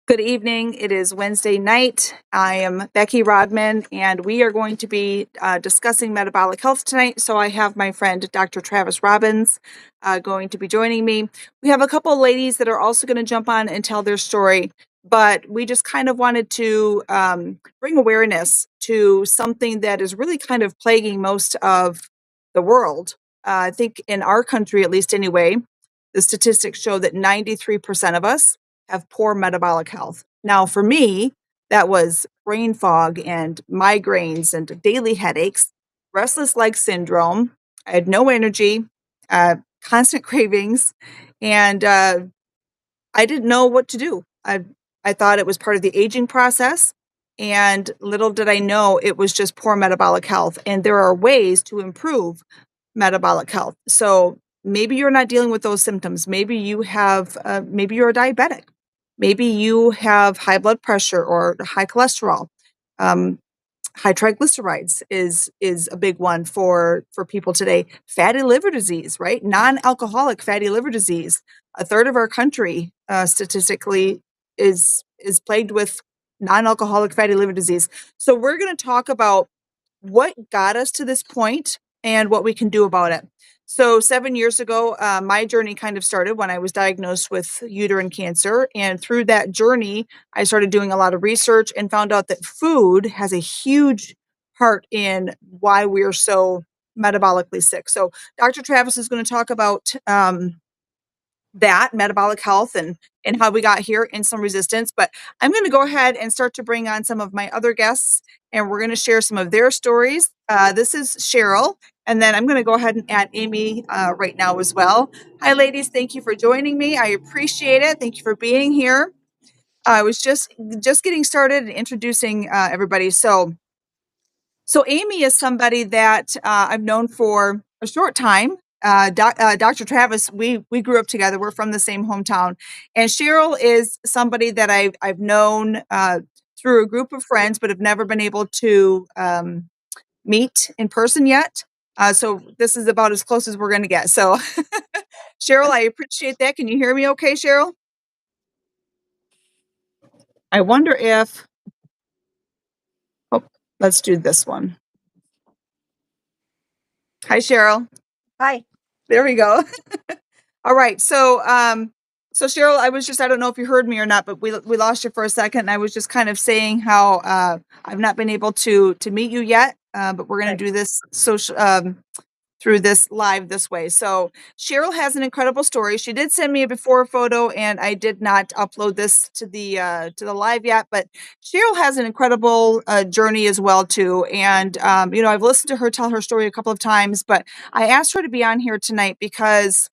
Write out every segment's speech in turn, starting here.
Good evening. It is Wednesday night. I am Becky Rodman, and we are going to be discussing metabolic health tonight. So I have my friend Dr. Travis Robbins going to be joining me. We have a couple of ladies that are also going to jump on and tell their story, but we just kind of wanted to bring awareness to something that is really kind of plaguing most of the world. I think in our country, at least anyway, the statistics show that 93% of us have poor metabolic health. Now, for me, that was brain fog and migraines and daily headaches, restless leg syndrome. I had no energy, constant cravings, and I didn't know what to do. I thought it was part of the aging process, and little did I know it was just poor metabolic health. And there are ways to improve metabolic health. So maybe you're not dealing with those symptoms. Maybe you have, maybe you're a diabetic. Maybe you have high blood pressure or high cholesterol. Um, High triglycerides is a big one for people today. Fatty liver disease, right? Non-alcoholic fatty liver disease. A third of our country, statistically, is plagued with non-alcoholic fatty liver disease. So we're going to talk about what got us to this point and what we can do about it. So 7 years ago, my journey kind of started when I was diagnosed with uterine cancer. And through that journey, I started doing a lot of research and found out that food has a huge part in why we're so metabolically sick. So Dr. Travis is going to talk about that metabolic health and how we got here, insulin resistance. But I'm going to go ahead and start to bring on some of my other guests, and we're going to share some of their stories. This is Cheryl, and then I'm going to go ahead and add Amy right now as well. Hi, ladies. Thank you for joining me. I appreciate it. Thank you for being here. I was just getting started and introducing everybody. So Amy is somebody that I've known for a short time. Dr. Travis, we grew up together. We're from the same hometown, and Cheryl is somebody that I've known through a group of friends, but have never been able to meet in person yet. So this is about as close as we're going to get. So, Cheryl, I appreciate that. Can you hear me, okay, Cheryl? I wonder if. Oh, let's do this one. Hi, Cheryl. Hi. There we go. All right. So Cheryl, I don't know if you heard me or not, but we lost you for a second. And I was just kind of saying how I've not been able to meet you yet, but we're going to do this through this live this way. So Cheryl has an incredible story. She did send me a before photo, and I did not upload this to the live yet. But Cheryl has an incredible journey as well too. And I've listened to her tell her story a couple of times, but I asked her to be on here tonight because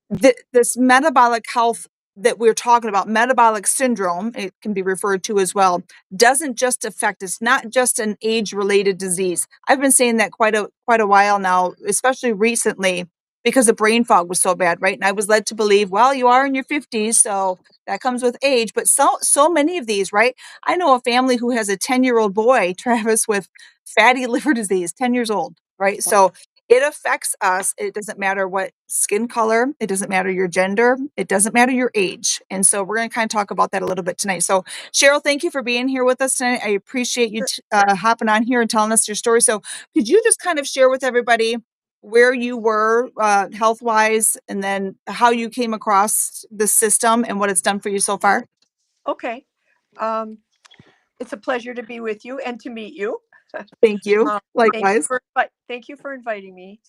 this metabolic health that we're talking about, metabolic syndrome, it can be referred to as well, doesn't just affect, it's not just an age related disease. I've been saying that quite a while now, especially recently, because the brain fog was so bad, right? And I was led to believe, well, you are in your 50s, so that comes with age. But so many of these, right? I know a family who has a 10-year-old boy, Travis, with fatty liver disease, 10 years old, right? So it affects us. It doesn't matter what skin color, it doesn't matter your gender, it doesn't matter your age. And so we're going to kind of talk about that a little bit tonight. So, Cheryl, thank you for being here with us tonight. I appreciate you hopping on here and telling us your story. So, could you just kind of share with everybody where you were health wise, and then how you came across the system and what it's done for you so far? Okay. Um, it's a pleasure to be with you and to meet you. Thank you. Thank you Likewise. thank you for inviting me.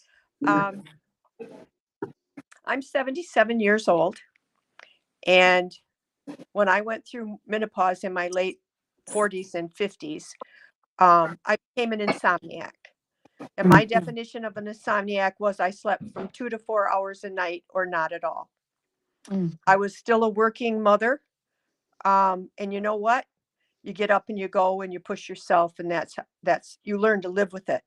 Um, I'm 77 years old, and when I went through menopause in my late 40s and 50s, I became an insomniac. And my definition of an insomniac was I slept from 2 to 4 hours a night or not at all. I was still a working mother. And you know what? You get up and you go and you push yourself, and that's you learn to live with it.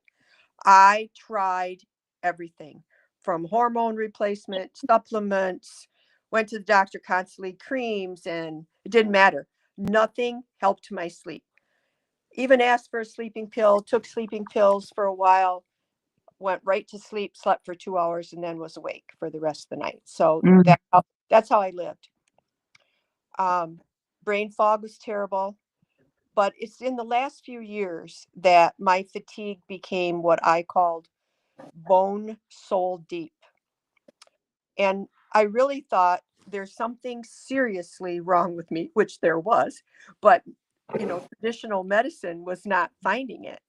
I tried everything from hormone replacement, supplements, went to the doctor constantly, creams, and it didn't matter. Nothing helped my sleep. Even asked for a sleeping pill, took sleeping pills for a while, went right to sleep, slept for 2 hours, and then was awake for the rest of the night. So Mm. that's how I lived. Brain fog was terrible. But it's in the last few years that my fatigue became what I called bone soul deep. And I really thought there's something seriously wrong with me, which there was, but traditional medicine was not finding it.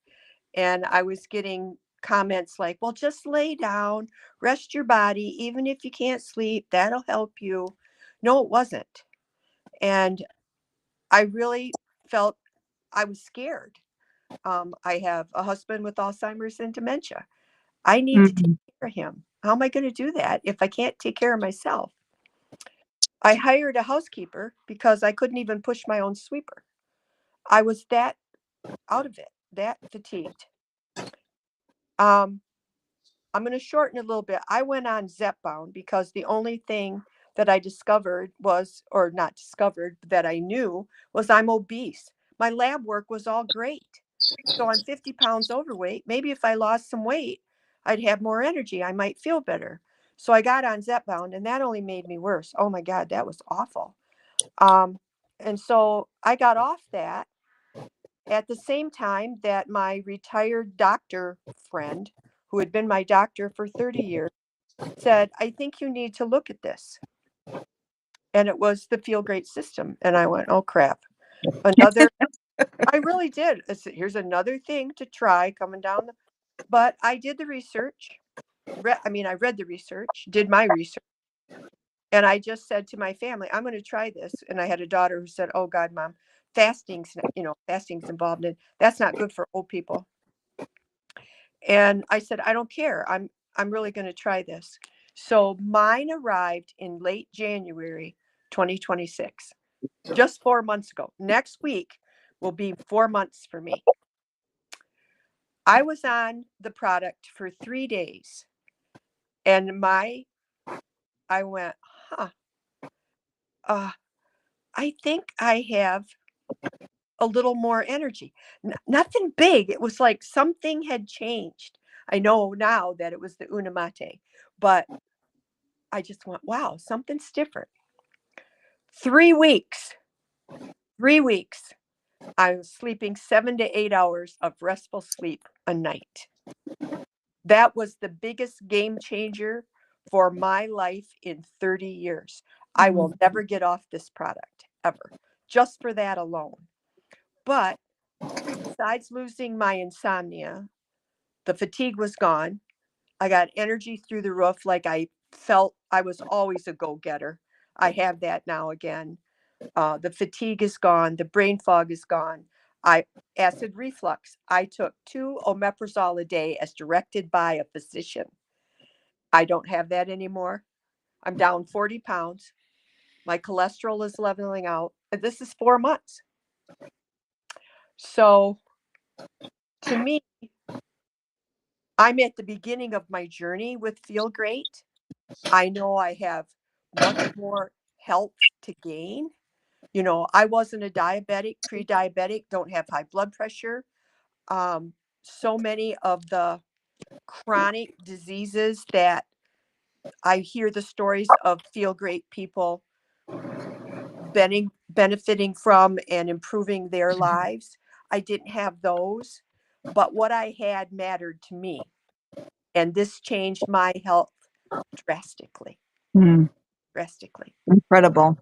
And I was getting comments like, well, just lay down, rest your body, even if you can't sleep, that'll help you. No, it wasn't. And I really felt I was scared. I have a husband with Alzheimer's and dementia. I need to take Mhm. care of him. How am I going to do that if I can't take care of myself? I hired a housekeeper because I couldn't even push my own sweeper. I was that out of it, that fatigued. Um, I'm going to shorten it a little bit. I went on Zepbound because the only thing that I discovered was, or not discovered, that I knew was I'm obese. My lab work was all great. So I'm 50 pounds overweight. Maybe if I lost some weight, I'd have more energy. I might feel better. So I got on Zepbound and that only made me worse. Oh my God, that was awful. Um, and so I got off that at the same time that my retired doctor friend, who had been my doctor for 30 years, said, I think you need to look at this. And it was the Feel Great system. And I went, oh crap. Another, I really did. Here's another thing to try coming down. But I did the research. I read the research, did my research. And I just said to my family, I'm going to try this. And I had a daughter who said, oh God, mom, fasting's involved in, that's not good for old people. And I said, I don't care. I'm really going to try this. So mine arrived in late January 2026, just 4 months ago. Next week will be 4 months for me. I was on the product for 3 days and I went, huh, I think I have a little more energy. Nothing big. It was like something had changed. I know now that it was the Unamate, but I just went, wow, something's different. 3 weeks, 3 weeks, I was sleeping 7 to 8 hours of restful sleep a night. That was the biggest game changer for my life in 30 years. I will never get off this product ever, just for that alone. But besides losing my insomnia, the fatigue was gone. I got energy through the roof like I felt I was always a go-getter. I have that now again. The fatigue is gone. The brain fog is gone. Acid reflux. I took 2 omeprazole a day as directed by a physician. I don't have that anymore. I'm down 40 pounds. My cholesterol is leveling out. And this is 4 months. So to me, I'm at the beginning of my journey with Feel Great. I know I have much more health to gain. I wasn't a diabetic, pre-diabetic, don't have high blood pressure. So many of the chronic diseases that I hear the stories of Feel Great people benefiting from and improving their lives. I didn't have those, but what I had mattered to me. And this changed my health drastically, Mm, drastically. incredible.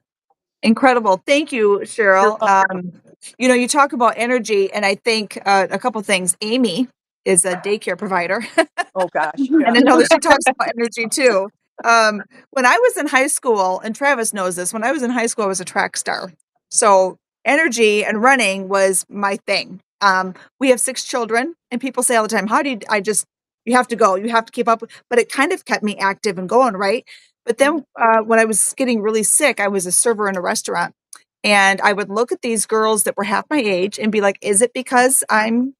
Incredible. Thank you, You're Cheryl. welcome. You talk about energy, and I think a couple things. Amy is a daycare provider. Oh gosh, And yeah. I know that she talks about energy too. When I was in high school, and Travis knows this, when I was in high school, I was a track star. So energy and running was my thing. We have 6 children, and people say all the time, how do you, you have to go, you have to keep up. But it kind of kept me active and going, right? But then when I was getting really sick, I was a server in a restaurant. And I would look at these girls that were half my age and be like, is it because I'm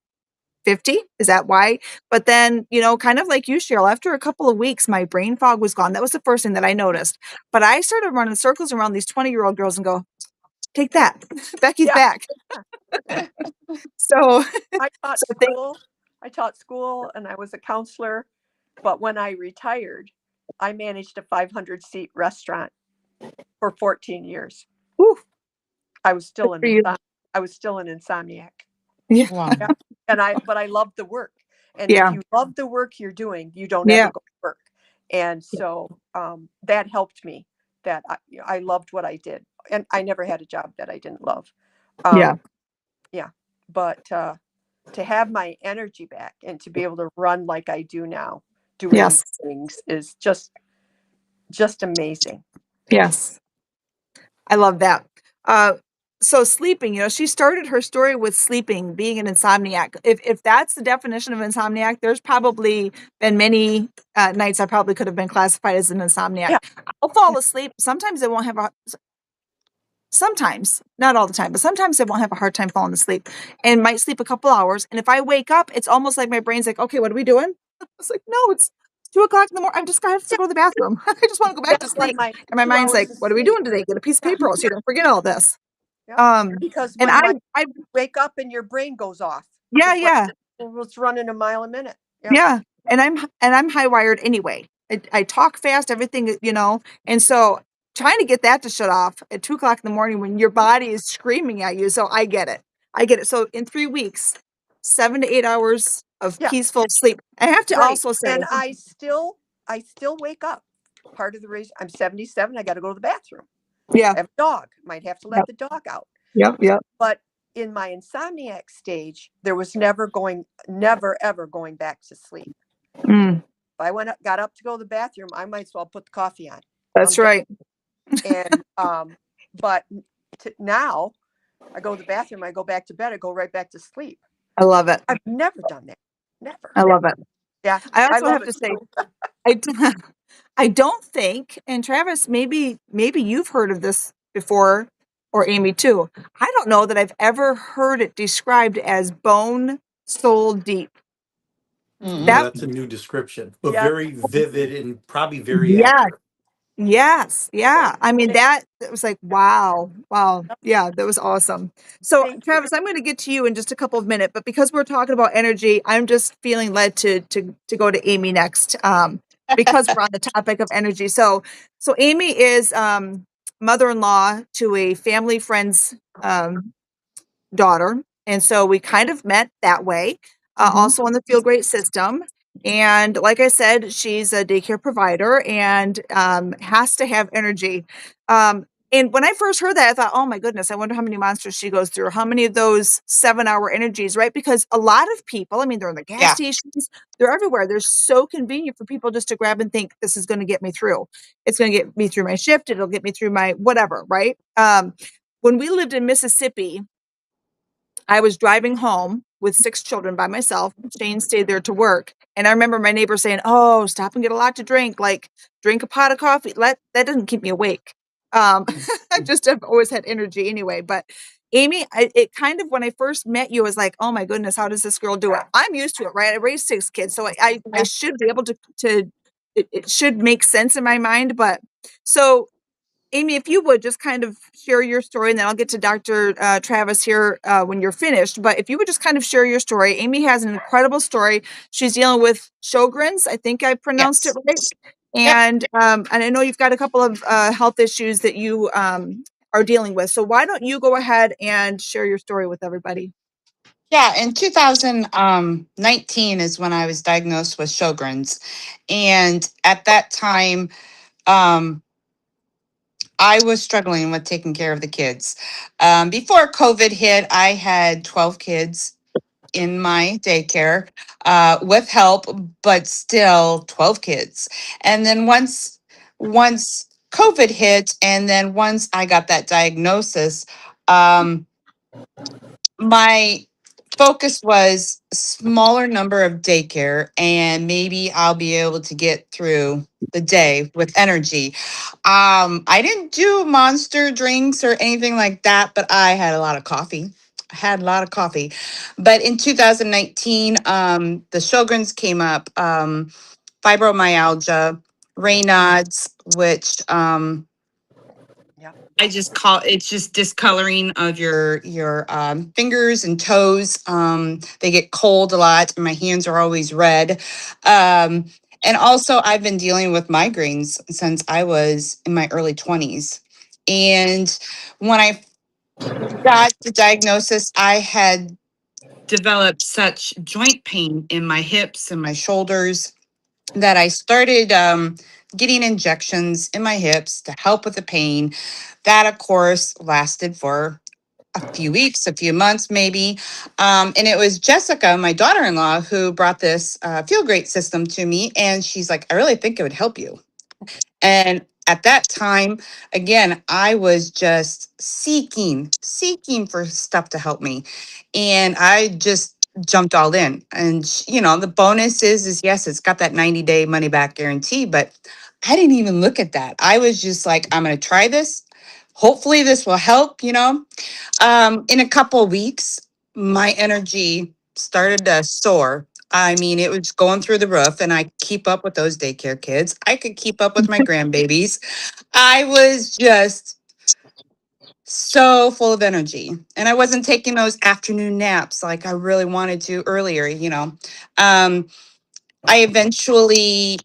50? Is that why? But then, kind of like you, Cheryl, after a couple of weeks, my brain fog was gone. That was the first thing that I noticed. But I started running circles around these 20-year-old girls and go, take that. Becky's Yeah. back. So, I taught so thank, school. I taught school and I was a counselor. But when I retired, I managed a 500-seat restaurant for 14 years. whew, I was still for you. I was still an insomniac. Yeah. Wow. Yeah. But I loved the work. And Yeah. if you love the work you're doing, you don't Yeah. ever go to work. And so that helped me, that I loved what I did. And I never had a job that I didn't love. Yeah. Yeah. But to have my energy back and to be able to run like I do now, doing Yes. things, is just amazing. Yes. I love that. Uh, so sleeping, she started her story with sleeping, being an insomniac. If that's the definition of insomniac, there's probably been many nights I probably could have been classified as an insomniac. Yeah. I'll fall asleep. Sometimes I won't have sometimes, not all the time, but sometimes I won't have a hard time falling asleep and might sleep a couple hours. And if I wake up, it's almost like my brain's like, okay, what are we doing? It's like, no, it's 2 o'clock in the morning. I have to go to the bathroom. I just want to go back to That's why sleep. my And my 2 mind's like, hours of what are we sleep. doing today? Get a piece of Yeah. paper so you don't forget all this. Yeah. Because And when I wake up and your brain goes off. yeah, It's like yeah, it's running a mile a minute. Yeah. yeah. And I'm high wired anyway. I talk fast, everything, and so trying to get that to shut off at 2 o'clock in the morning when your body is screaming at you. So I get it. I get it. So in 3 weeks, 7 to 8 hours of Yeah. peaceful sleep. I have to Right. also say, And I still wake up. Part of the reason I'm 77, I got to go to the bathroom. yeah, I have a dog. Might have to let the dog out. yep. But in my insomniac stage, there was never ever going back to sleep. Mm, If I got up to go to the bathroom, I might as well put the coffee on. that's I'm right. And but now I go to the bathroom, I go back to bed, I go right back to sleep. I love it. I've never done that. Never. I love it. Yeah. I I also love have it to say, too. I don't think, and Travis, maybe you've heard of this before, or Amy too. I don't know that I've ever heard it described as bone soul deep. Mm. Yeah, That that's a new description, but Yeah. very vivid and probably very yes, accurate. yes, yeah. Right. I mean that was like wow. Yeah, that was awesome. So Thank you. Travis, I'm going to get to you in just a couple of minutes, but because we're talking about energy, I'm just feeling led to go to Amy next. Because we're on the topic of energy. So Amy is mother-in-law to a family friend's daughter. And so we kind of met that way, also on the Feel Great system. And like I said, she's a daycare provider and has to have energy. And when I first heard that, I thought, oh my goodness, I wonder how many monsters she goes through, how many of those 7 hour energies, right? Because a lot of people, I mean, they're in the gas Yeah. stations, they're everywhere. They're so convenient for people just to grab and think, this is going to get me through. It's going to get me through my shift. It'll get me through my whatever, right? When we lived in Mississippi, I was driving home with 6 children by myself. Shane stayed there to work. And I remember my neighbor saying, "Oh, stop and get a lot to drink. Like, drink a pot of coffee. That doesn't keep me awake." I just have always had energy anyway. But Amy, it kind of when I first met you, I was like, "Oh my goodness, how does this girl do it?" I'm used to it, right? I raised 6 kids, so I Yeah. should be able to it should make sense in my mind. But so Amy, if you would just kind of share your story, and then I'll get to Dr. Travis here when you're finished. But if you would just kind of share your story, Amy has an incredible story. She's dealing with Sjogren's. I think I pronounced it Yes. right. Yep. And I know you've got a couple of health issues that you are dealing with. So why don't you go ahead and share your story with everybody? Yeah. In 2019 is when I was diagnosed with Sjogren's. And at that time, um, I was struggling with taking care of the kids. Before COVID hit, I had 12 kids in my daycare with help, but still 12 kids. And then once COVID hit, and then once I got that diagnosis, um, my focus was smaller number of daycare, and maybe I'll be able to get through the day with energy. I didn't do monster drinks or anything like that, but I had a lot of coffee. I had a lot of coffee. But in 2019, the Sjogren's came up, fibromyalgia, Raynaud's, which Yeah. I just call it's just discoloring of your fingers and toes. They get cold a lot, and my hands are always red. Um, and also, I've been dealing with migraines since I was in my early 20s. And when I got the diagnosis, I had developed such joint pain in my hips and my shoulders that I started getting injections in my hips to help with the pain. That, of course, lasted for a few weeks, a few months, maybe. And it was Jessica, my daughter in law, who brought this Feel Great system to me. And she's like, I really think it would help you. And at that time, again, I was just seeking for stuff to help me. And I just jumped all in. And, the bonus is yes, it's got that 90-day money back guarantee, but I didn't even look at that. I was just like, I'm going to try this. Hopefully, this will help. In a couple of weeks, my energy started to soar. I mean, it was going through the roof, and I keep up with those daycare kids. I could keep up with my grandbabies. I was just so full of energy, and I wasn't taking those afternoon naps like I really wanted to earlier. I eventually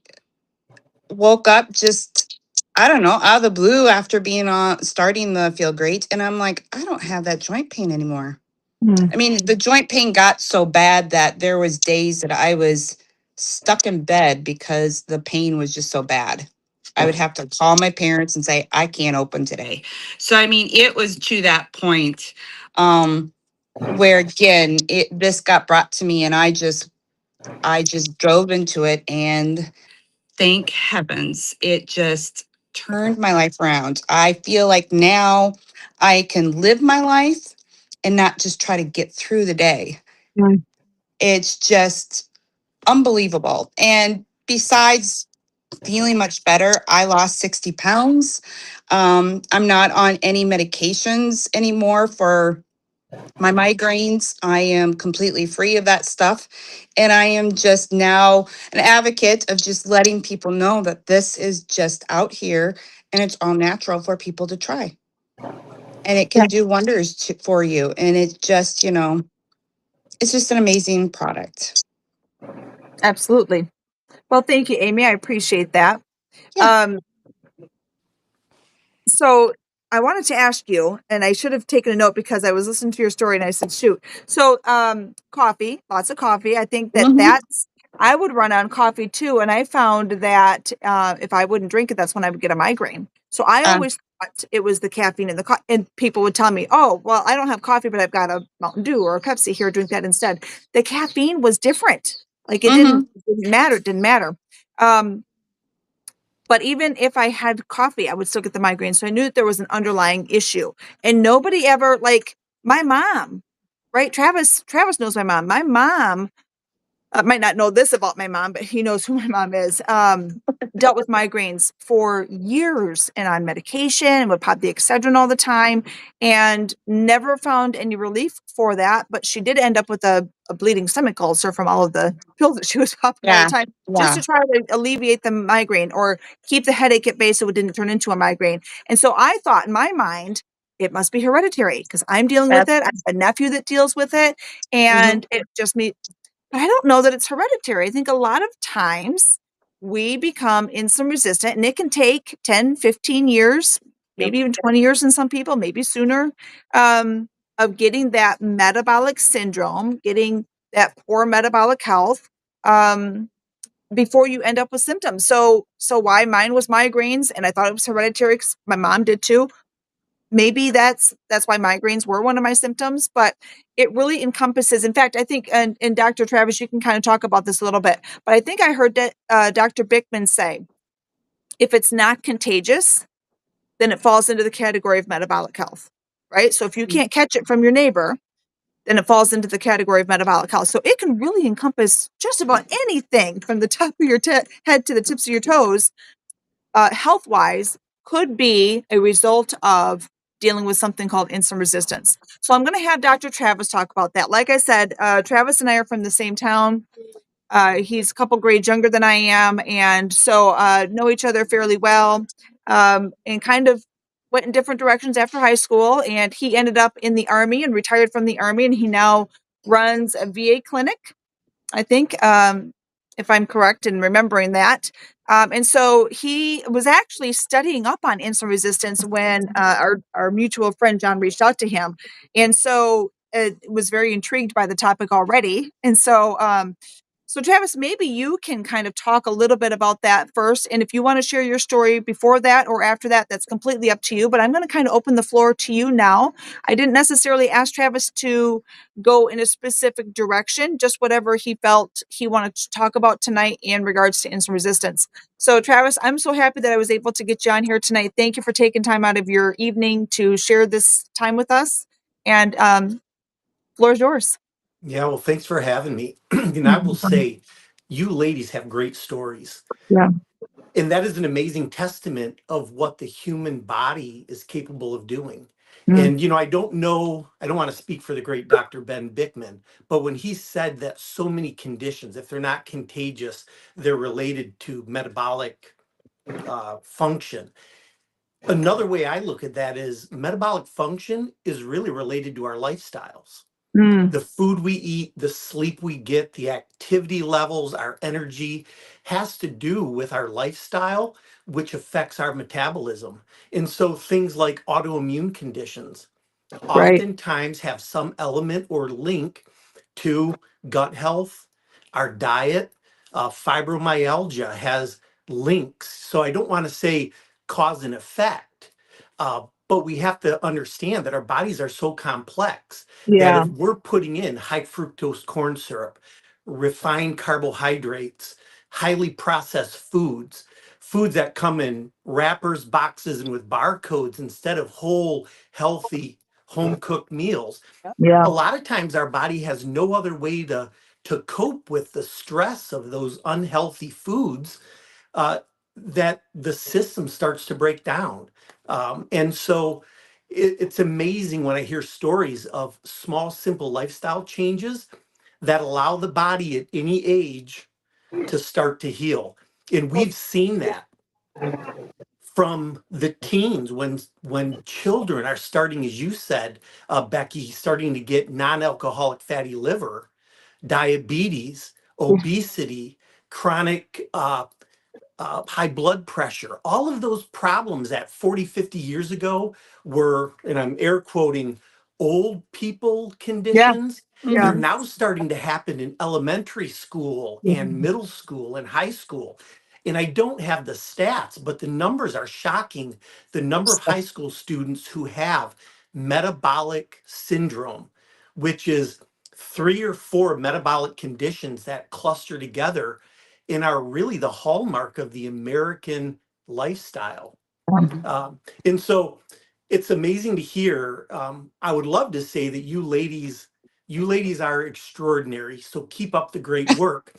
woke up just, I don't know, out of the blue after being on starting the Feel Great, and I'm like, I don't have that joint pain anymore. I mean, the joint pain got so bad that there was days that I was stuck in bed because the pain was just so bad. I would have to call my parents and say, I can't open today. So I mean, it was to that point where again, this got brought to me and I just drove into it, and thank heavens, it just turned my life around. I feel like now I can live my life and not just try to get through the day. Mm. It's just unbelievable. And besides feeling much better, I lost 60 pounds. I'm not on any medications anymore for my migraines. I am completely free of that stuff. And I am just now an advocate of just letting people know that this is just out here and it's all natural for people to try. And it can do wonders for you. And it's just an amazing product. Absolutely. Well, thank you, Amy. I appreciate that. Yeah. So I wanted to ask you, and I should have taken a note because I was listening to your story and I said, shoot. So, coffee, lots of coffee. I think Mhm. I would run on coffee too. And I found that if I wouldn't drink it, that's when I would get a migraine. So I Uh, always thought it was the caffeine in the coffee. And people would tell me, oh, well, I don't have coffee, but I've got a Mountain Dew or a Pepsi here. Drink that instead. The caffeine was different. Like mhm. it didn't matter. It didn't matter. But even if I had coffee, I would still get the migraine. So I knew that there was an underlying issue. And nobody ever, like my mom, right? Travis knows my mom. My mom might not know this about my mom, but he knows who my mom is. Dealt with migraines for years and on medication and would pop the Excedrin all the time and never found any relief for that. But she did end up with a bleeding stomach ulcer from all of the pills that she was popping all the Yeah. time just Yeah. to try to alleviate the migraine or keep the headache at bay so it didn't turn into a migraine. And so I thought in my mind, it must be hereditary because I'm dealing with That's it. I have a nephew that deals with it. mhm. And it just me but I don't know that it's hereditary. I think a lot of times we become insulin resistant and it can take 10, 15 years, Yep. maybe even 20 years in some people, maybe sooner, um, of getting that metabolic syndrome, getting that poor metabolic health, um, before you end up with symptoms. So why mine was migraines and I thought it was hereditary 'cause my mom did too. Maybe that's why migraines were one of my symptoms, but it really encompasses. In fact, I think, and Dr. Travis, you can kind of talk about this a little bit, but I think I heard that Dr. Bickman say, if it's not contagious, then it falls into the category of metabolic health, right? So if you can't catch it from your neighbor, then it falls into the category of metabolic health. So it can really encompass just about anything from the top of your head to the tips of your toes health wise could be a result of dealing with something called insulin resistance. So I'm going to have Dr. Travis talk about that. Like I said, Travis and I are from the same town. He's a couple grades younger than I am, and so know each other fairly well, and kind of went in different directions after high school. And he ended up in the Army and retired from the Army, and he now runs a VA clinic, I think. if I'm correct in remembering that. And so he was actually studying up on insulin resistance when our mutual friend John reached out to him, and so was very intrigued by the topic already. And so, so Travis, maybe you can kind of talk a little bit about that first, and if you want to share your story before that or after that, that's completely up to you. But I'm going to kind of open the floor to you now. I didn't necessarily ask Travis to go in a specific direction, just whatever he felt he wanted to talk about tonight in regards to insulin resistance. So, Travis, I'm so happy that I was able to get you on here tonight. Thank you for taking time out of your evening to share this time with us. And floor is yours. Yeah, well, thanks for having me. And I will say, you ladies have great stories. Yeah. And that is an amazing testament of what the human body is capable of doing. Mm. And, I don't know, I don't want to speak for the great Dr. Ben Bickman, but when he said that so many conditions, if they're not contagious, they're related to metabolic function. Another way I look at that is metabolic function is really related to our lifestyles. Mm. The food we eat, the sleep we get, the activity levels, our energy has to do with our lifestyle, which affects our metabolism. And so things like autoimmune conditions Right. oftentimes have some element or link to gut health, our diet. Fibromyalgia has links. So I don't want to say cause and effect, but we have to understand that our bodies are so complex that Yeah. if we're putting in high fructose corn syrup, refined carbohydrates, highly processed foods, foods that come in wrappers, boxes, and with barcodes instead of whole, healthy, home cooked meals, Yeah. a lot of times our body has no other way to cope with the stress of those unhealthy foods, uh, that the system starts to break down. And so it's amazing when I hear stories of small, simple lifestyle changes that allow the body at any age to start to heal. And we've seen that from the teens when children are starting, as you said, Becky, starting to get non-alcoholic fatty liver, diabetes, obesity, chronic high blood pressure. All of those problems that 40, 50 years ago were, and I'm air quoting, old people Yeah. conditions. Yeah. They're now starting to happen in elementary school and middle school and high school. And I don't have the stats, but the numbers are shocking. The number of high school students who have metabolic syndrome, which is 3 or 4 metabolic conditions that cluster together and are really the hallmark of the American lifestyle. And so it's amazing to hear. I would love to say that you ladies are extraordinary. So keep up the great work.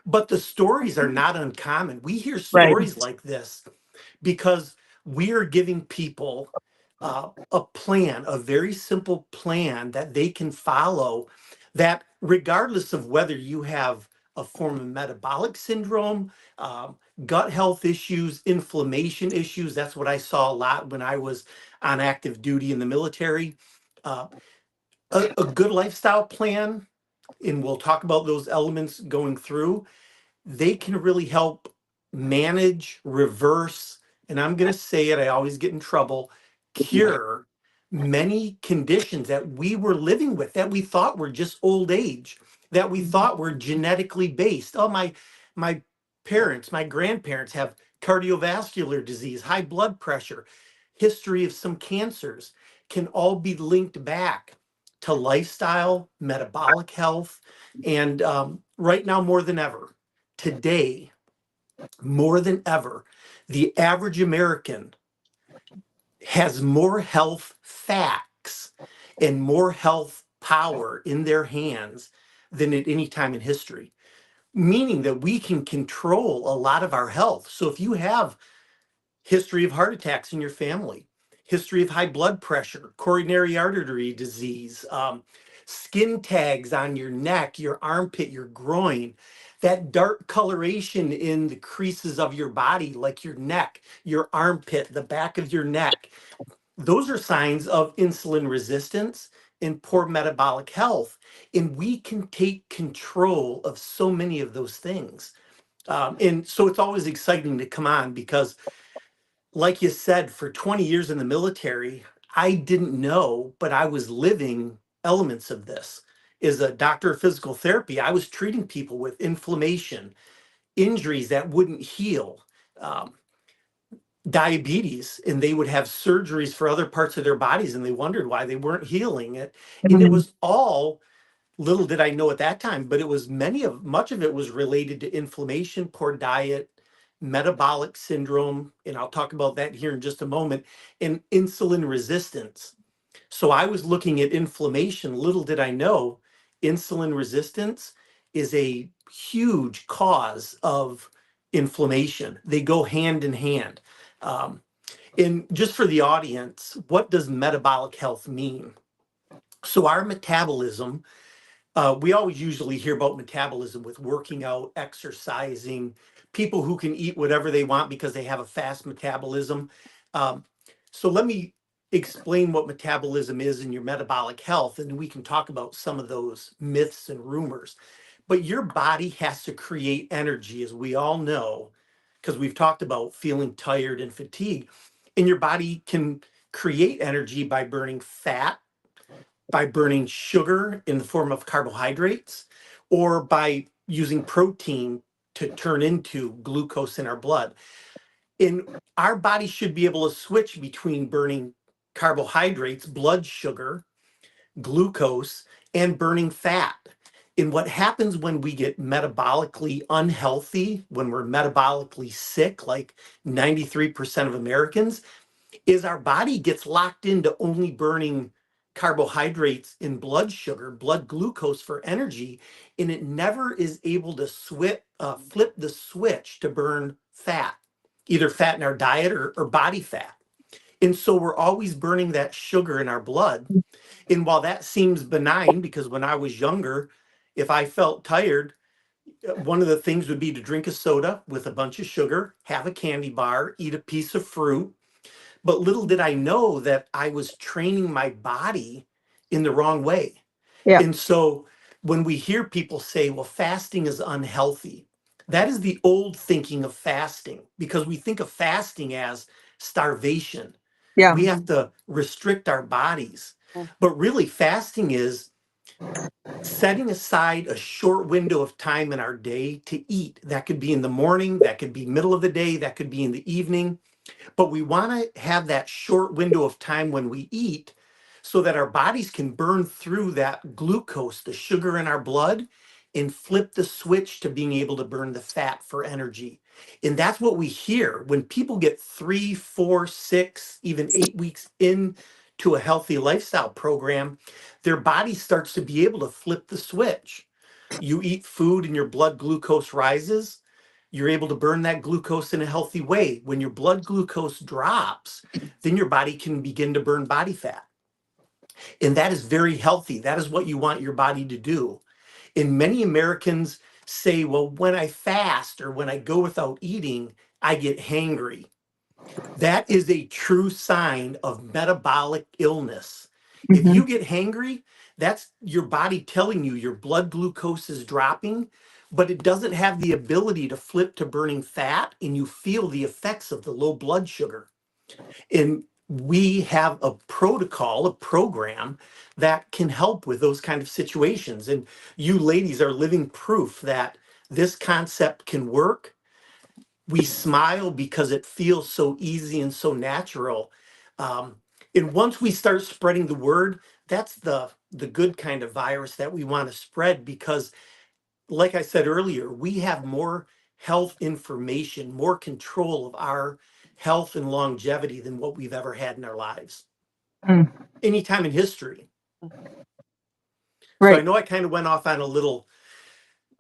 But the stories are not uncommon. We hear Right. stories like this because we are giving people a plan, a very simple plan that they can follow, that regardless of whether you have a form of metabolic syndrome, gut health issues, inflammation issues. That's what I saw a lot when I was on active duty in the military. Uh, a good lifestyle plan, and we'll talk about those elements going through, they can really help manage, reverse, and I'm going to say it, I always get in trouble, cure many conditions that we were living with that we thought were just old age, that we thought were genetically based. Oh, my parents, my grandparents have cardiovascular disease, high blood pressure, history of some cancers, can all be linked back to lifestyle, metabolic health, and right now more than ever, today, more than ever, the average American has more health facts and more health power in their hands than at any time in history, meaning that we can control a lot of our health. So if you have history of heart attacks in your family, history of high blood pressure, coronary artery disease, skin tags on your neck, your armpit, your groin, that dark coloration in the creases of your body, like your neck, your armpit, the back of your neck. Those are signs of insulin resistance and poor metabolic health. And we can take control of so many of those things. And so it's always exciting to come on because, like you said, for 20 years in the military, I didn't know, but I was living elements of this. As a doctor of physical therapy, I was treating people with inflammation, injuries that wouldn't heal, um, diabetes, and they would have surgeries for other parts of their bodies and they wondered why they weren't healing it. And it was all, little did I know at that time, but it was much of it was related to inflammation, poor diet, metabolic syndrome, and I'll talk about that here in just a moment, and insulin resistance. So I was looking at inflammation. Little did I know, insulin resistance is a huge cause of inflammation. They go hand in hand. Um, and just for the audience, what does metabolic health mean? So our metabolism, we always usually hear about metabolism with working out, exercising, people who can eat whatever they want because they have a fast metabolism. Um, so let me explain what metabolism is in your metabolic health, and we can talk about some of those myths and rumors. But your body has to create energy, as we all know, because we've talked about feeling tired and fatigued. And your body can create energy by burning fat, by burning sugar in the form of carbohydrates, or by using protein to turn into glucose in our blood. And our body should be able to switch between burning carbohydrates, blood sugar, glucose, and burning fat. And what happens when we get metabolically unhealthy, when we're metabolically sick, like 93% of Americans, is our body gets locked into only burning carbohydrates and blood sugar, blood glucose for energy, and it never is able to flip the switch to burn fat, either fat in our diet or body fat. And so we're always burning that sugar in our blood. And while that seems benign, because when I was younger, if I felt tired, one of the things would be to drink a soda with a bunch of sugar, have a candy bar, eat a piece of fruit. But little did I know that I was training my body in the wrong way. Yeah. And so when we hear people say, well, fasting is unhealthy, that is the old thinking of fasting because we think of fasting as starvation. Yeah. We have to restrict our bodies. Mm. But really, fasting is setting aside a short window of time in our day to eat. That could be in the morning, that could be middle of the day, that could be in the evening. But we want to have that short window of time when we eat so that our bodies can burn through that glucose, the sugar in our blood, and flip the switch to being able to burn the fat for energy. And that's what we hear when people get 3, 4, 6, even 8 weeks into a healthy lifestyle program, their body starts to be able to flip the switch. You eat food and your blood glucose rises, you're able to burn that glucose in a healthy way. When your blood glucose drops, then your body can begin to burn body fat. And that is very healthy. That is what you want your body to do. And many Americans say, well, when I fast or when I go without eating, I get hangry. That is a true sign of metabolic illness. If you get hangry, that's your body telling you your blood glucose is dropping, but it doesn't have the ability to flip to burning fat, and you feel the effects of the low blood sugar. And we have a protocol, a program that can help with those kind of situations. And you ladies are living proof that this concept can work. We smile because it feels so easy and so natural. Um, and once we start spreading the word, that's the good kind of virus that we want to spread because, like I said earlier, we have more health information, more control of our health and longevity than what we've ever had in our lives, anytime in history. So I Right. know I kind of went off on a little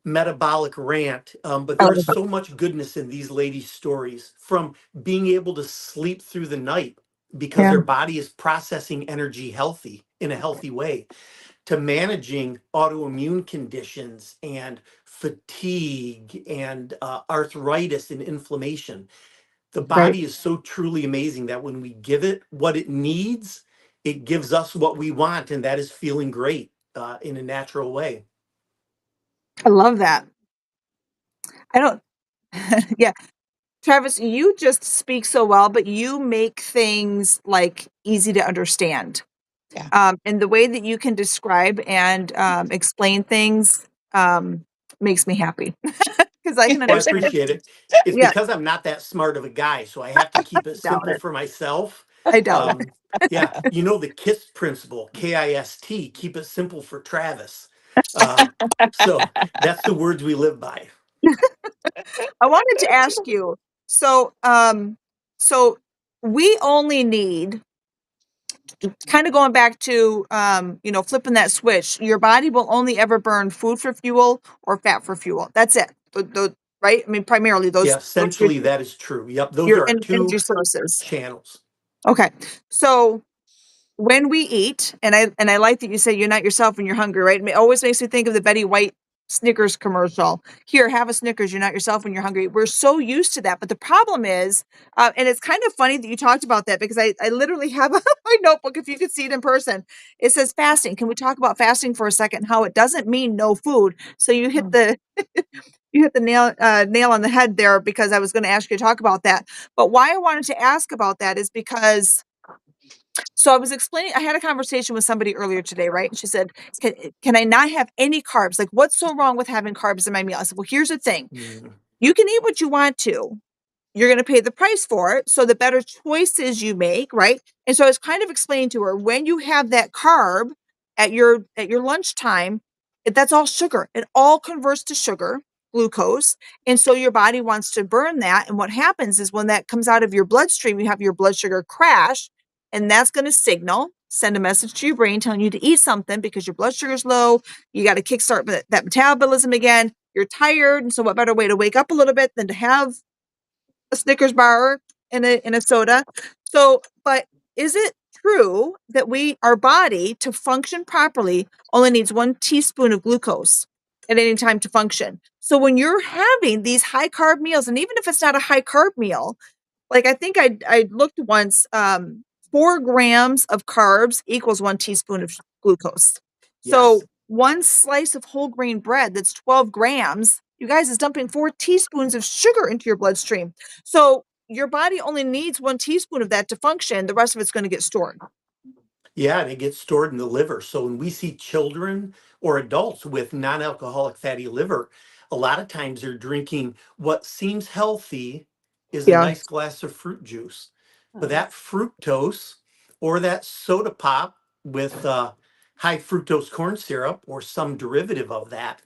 metabolic rant, but I there love is it. so much goodness in these ladies' stories, from being able to sleep through the night because Yeah. their body is processing energy healthy in a healthy way, to managing autoimmune conditions and fatigue and arthritis and inflammation. The Right. body is so truly amazing that when we give it what it needs, it gives us what we want, and that is feeling great in a natural way. I love that. I don't Yeah. Travis, you just speak so well, but you make things like easy to understand. Yeah. And the way that you can describe and explain things makes me happy because I can Well, I understand. appreciate it. It's Yeah, because I'm not that smart of a guy, so I have to keep it I doubt simple it. for myself. I doubt it. Um, yeah, you know the KISS principle, KIST, keep it simple for Travis. Um, so that's the words we live by. I wanted to ask you. So, so we only need kind of going back to flipping that switch. Your body will only ever burn food for fuel or fat for fuel. That's it. Right? I mean, primarily Yeah, those essentially that is true. Yep, those your are our energy two sources. channels. Okay, so when we eat, and I like that you say you're not yourself when you're hungry, right? It always makes me think of the Betty White Snickers commercial. Here, have a Snickers. You're not yourself when you're hungry. We're so used to that, but the problem is, and it's kind of funny that you talked about that because I literally have my notebook. If you could see it in person, it says fasting. Can we talk about fasting for a second? How it doesn't mean no food. So you hit the you hit the nail on the head there because I was going to ask you to talk about that. But why I wanted to ask about that is because so I was explaining, I had a conversation with somebody earlier today, right? And she said, can I not have any carbs? Like, what's so wrong with having carbs in my meal? I said, well, here's the thing. Mm, You can eat what you want to. You're going to pay the price for it. So the better choices you make, right? And so I was kind of explaining to her when you have that carb at your lunchtime, that's all sugar. It all converts to sugar, glucose. And so your body wants to burn that. And what happens is when that comes out of your bloodstream, you have your blood sugar crash, and that's going to send a message to your brain telling you to eat something because your blood sugar's low. You got to kickstart that metabolism again. You're tired. And so what better way to wake up a little bit than to have a Snickers bar and a soda. So, but is it true that our body to function properly only needs 1 teaspoon of glucose at any time to function? So when you're having these high carb meals, and even if it's not a high carb meal, like I think I looked once, 4 grams of carbs equals 1 teaspoon of glucose. So yes. one slice of whole grain bread that's 12 grams, you guys, is dumping 4 teaspoons of sugar into your bloodstream. So your body only needs 1 teaspoon of that to function. The rest of it's going to get stored. Yeah, and it gets stored in the liver. So when we see children or adults with non-alcoholic fatty liver, a lot of times they're drinking what seems healthy is a Yeah. nice glass of fruit juice. But that fructose or that soda pop with high fructose corn syrup or some derivative of that,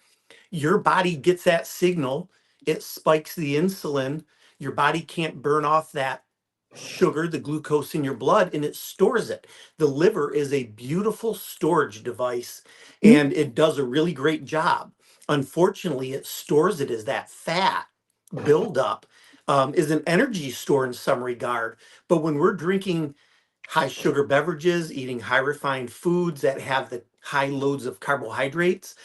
your body gets that signal, it spikes the insulin, your body can't burn off that sugar, the glucose in your blood, and it stores it. The liver is a beautiful storage device Mhm. and it does a really great job. Unfortunately, it stores it as that fat buildup, is an energy store in some regard. But when we're drinking high sugar beverages, eating high refined foods that have the high loads of carbohydrates,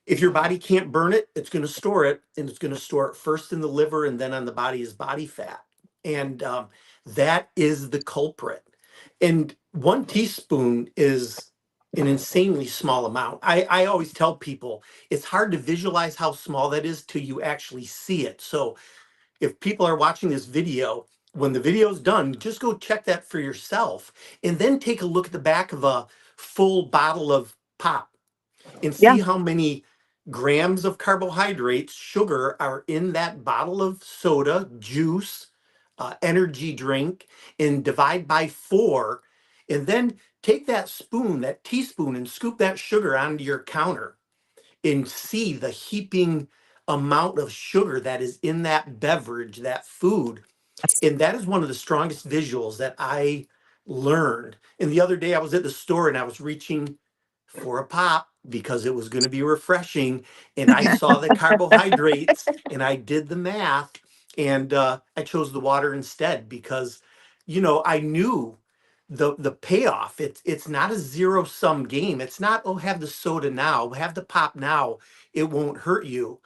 if your body can't burn it, it's going to store it, and it's going to store it first in the liver and then on the body as body fat. And that is the culprit. And 1 teaspoon is an insanely small amount. I always tell people it's hard to visualize how small that is till you actually see it. So if people are watching this video, when the video's done, just go check that for yourself and then take a look at the back of a full bottle of pop and Yeah. see how many grams of carbohydrates, sugar are in that bottle of soda, juice, energy drink, and divide by 4. And then take that spoon, that teaspoon, and scoop that sugar onto your counter and see the heaping amount of sugar that is in that beverage, that food. And that is one of the strongest visuals that I learned. And the other day I was at the store and I was reaching for a pop because it was going to be refreshing. And I saw the carbohydrates and I did the math, and I chose the water instead because, I knew the payoff. It's not a zero sum game. It's not, oh, have the soda now, have the pop now. It won't hurt you.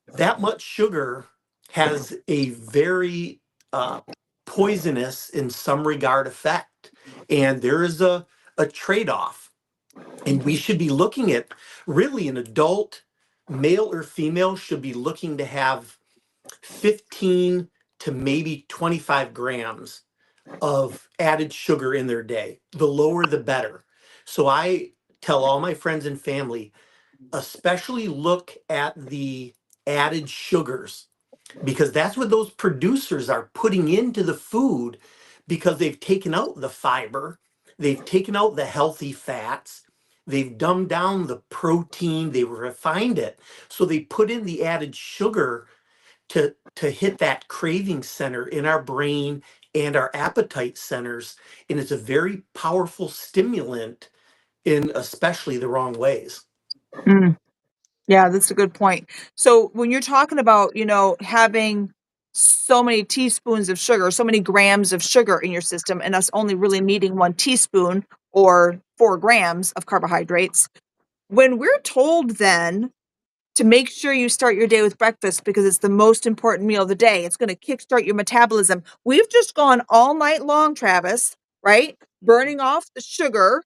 That much sugar has a very uh, poisonous, in some regard, effect. And there is a trade off. And we should be looking at really an adult, male or female, should be looking to have 15 to maybe 25 grams of added sugar in their day. The lower, the better. So I tell all my friends and family, especially look at the added sugars because that's what those producers are putting into the food because they've taken out the fiber, they've taken out the healthy fats, they've dumbed down the protein, they refined it. So they put in the added sugar to hit that craving center in our brain and our appetite centers, and it's a very powerful stimulant in especially the wrong ways. Mm, yeah, that's a good point. So when you're talking about, having so many teaspoons of sugar, so many grams of sugar in your system, and us only really needing 1 teaspoon or 4 grams of carbohydrates, when we're told then to make sure you start your day with breakfast because it's the most important meal of the day, it's going to kickstart your metabolism. We've just gone all night long, Travis, right? Burning off the sugar.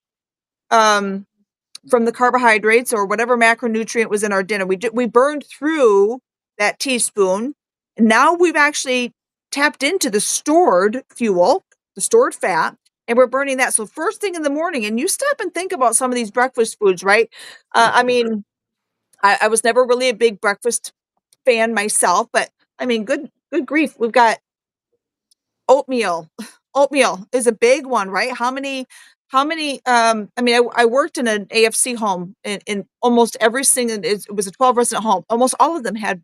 From the carbohydrates or whatever macronutrient was in our dinner. We burned through that teaspoon. And now we've actually tapped into the stored fuel, the stored fat, and we're burning that. So first thing in the morning, and you stop and think about some of these breakfast foods, right? I mean, I was never really a big breakfast fan myself, but I mean, good grief, we've got oatmeal. Oatmeal is a big one, right? How many I mean, I worked in an AFC home in almost every single it was a 12 resident home. Almost all of them had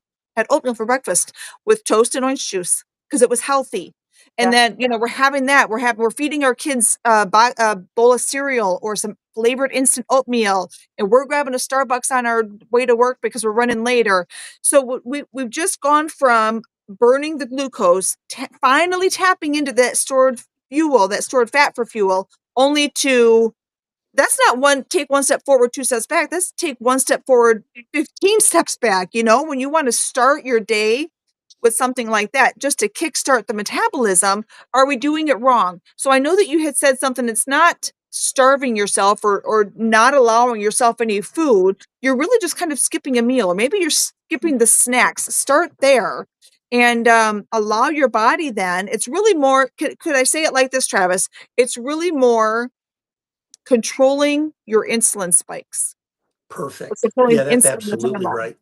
oatmeal for breakfast with toast and orange juice because it was healthy. And Yeah. then, we're having that. We're feeding our kids a bowl of cereal or some flavored instant oatmeal, and we're grabbing a Starbucks on our way to work because we're running later. So we've just gone from burning the glucose, finally tapping into that stored fuel, that stored fat for fuel, only to that's not take one step forward, 2 steps back. That's take one step forward, 15 steps back. When you want to start your day with something like that, just to kickstart the metabolism, are we doing it wrong? So I know that you had said something. It's not starving yourself or not allowing yourself any food. You're really just kind of skipping a meal, or maybe you're skipping the snacks. Start there and allow your body then. It's really more, could I say it like this, Travis? It's really more controlling your insulin spikes. Or Perfect. controlling Yeah, the that's insulin absolutely metabolism. right.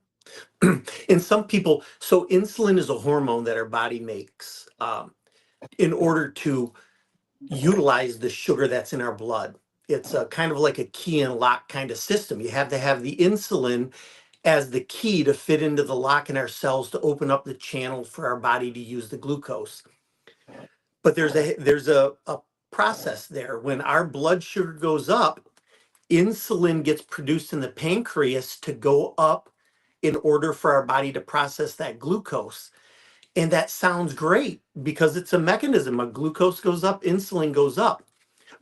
In some people, so insulin is a hormone that our body makes in order to utilize the sugar that's in our blood. It's a kind of like a key and lock kind of system. You have to have the insulin as the key to fit into the lock in our cells to open up the channel for our body to use the glucose. But there's a process there. When our blood sugar goes up, insulin gets produced in the pancreas to go up in order for our body to process that glucose. And that sounds great because it's a mechanism. A glucose goes up, insulin goes up.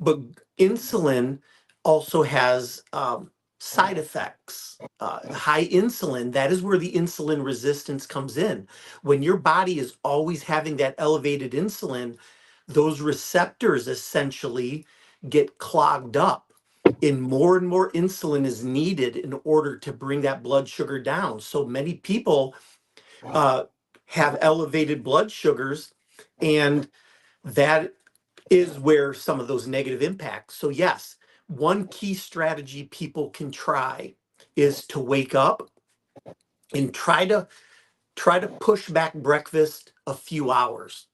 But insulin also has side effects. High insulin, that is where the insulin resistance comes in. When your body is always having that elevated insulin, those receptors essentially get clogged up. And more insulin is needed in order to bring that blood sugar down. So many people uh, have elevated blood sugars, and that is where some of those negative impacts. So yes, one key strategy people can try is to wake up and try to push back breakfast a few hours.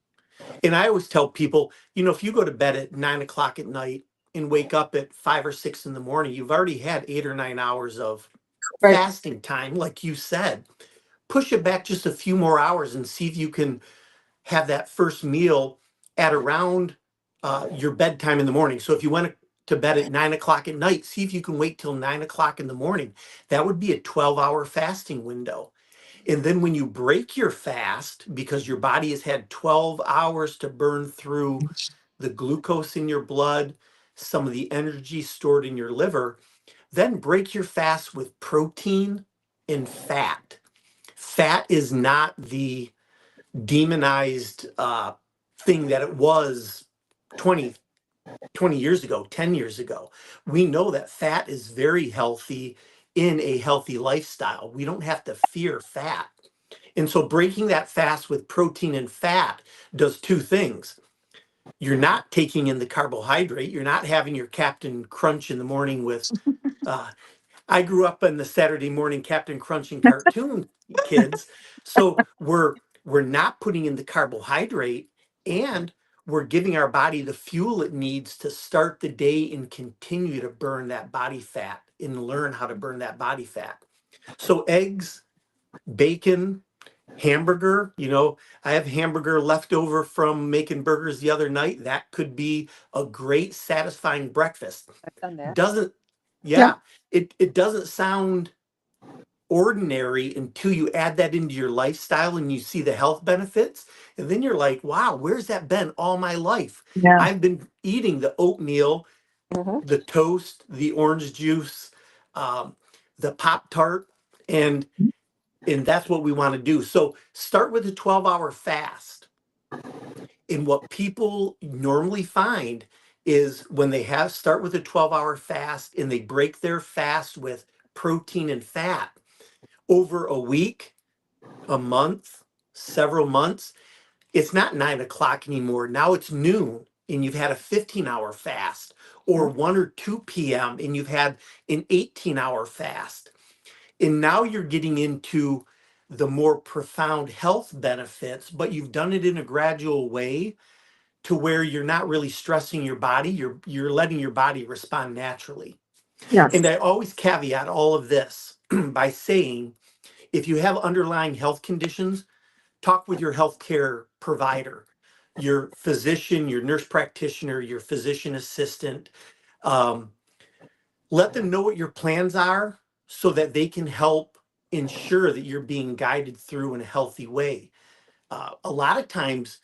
And I always tell people, if you go to bed at 9 o'clock at night and wake up at 5 or 6 in the morning, you've already had 8 or 9 hours of Right. fasting time, like you said. Push it back just a few more hours and see if you can have that first meal at around your bedtime in the morning. So if you went to bed at 9 o'clock at night, see if you can wait till 9 o'clock in the morning. That would be a 12-hour fasting window. And then when you break your fast, because your body has had 12 hours to burn through the glucose in your blood, some of the energy stored in your liver, then break your fast with protein and fat. Fat is not the demonized thing that it was 20 years ago, 10 years ago. We know that fat is very healthy in a healthy lifestyle. We don't have to fear fat. And so breaking that fast with protein and fat does two things. You're not taking in the carbohydrate. You're not having your Captain Crunch in the morning with, uh, I grew up in the Saturday morning Captain Crunch and cartoon kids. So we're not putting in the carbohydrate, and we're giving our body the fuel it needs to start the day and continue to burn that body fat and learn how to burn that body fat. So eggs, bacon, hamburger, I have hamburger left over from making burgers the other night. That could be a great satisfying breakfast. I've done that. Doesn't, Yeah. yeah, it doesn't sound ordinary until you add that into your lifestyle and you see the health benefits. And then you're like, wow, where's that been all my life? Yeah. I've been eating the oatmeal, Mhm. the toast, the orange juice, the Pop Tart, and that's what we want to do. So start with a 12-hour fast. And what people normally find is when they start with a 12-hour fast and they break their fast with protein and fat over a week, a month, several months, it's not 9 o'clock anymore. Now it's noon and you've had a 15-hour fast, or 1 or 2 p.m. and you've had an 18-hour fast. And now you're getting into the more profound health benefits, but you've done it in a gradual way to where you're not really stressing your body. You're letting your body respond naturally. Yes. And I always caveat all of this by saying, if you have underlying health conditions, talk with your healthcare provider, your physician, your nurse practitioner, your physician assistant. Let them know what your plans are so that they can help ensure that you're being guided through in a healthy way. A lot of times,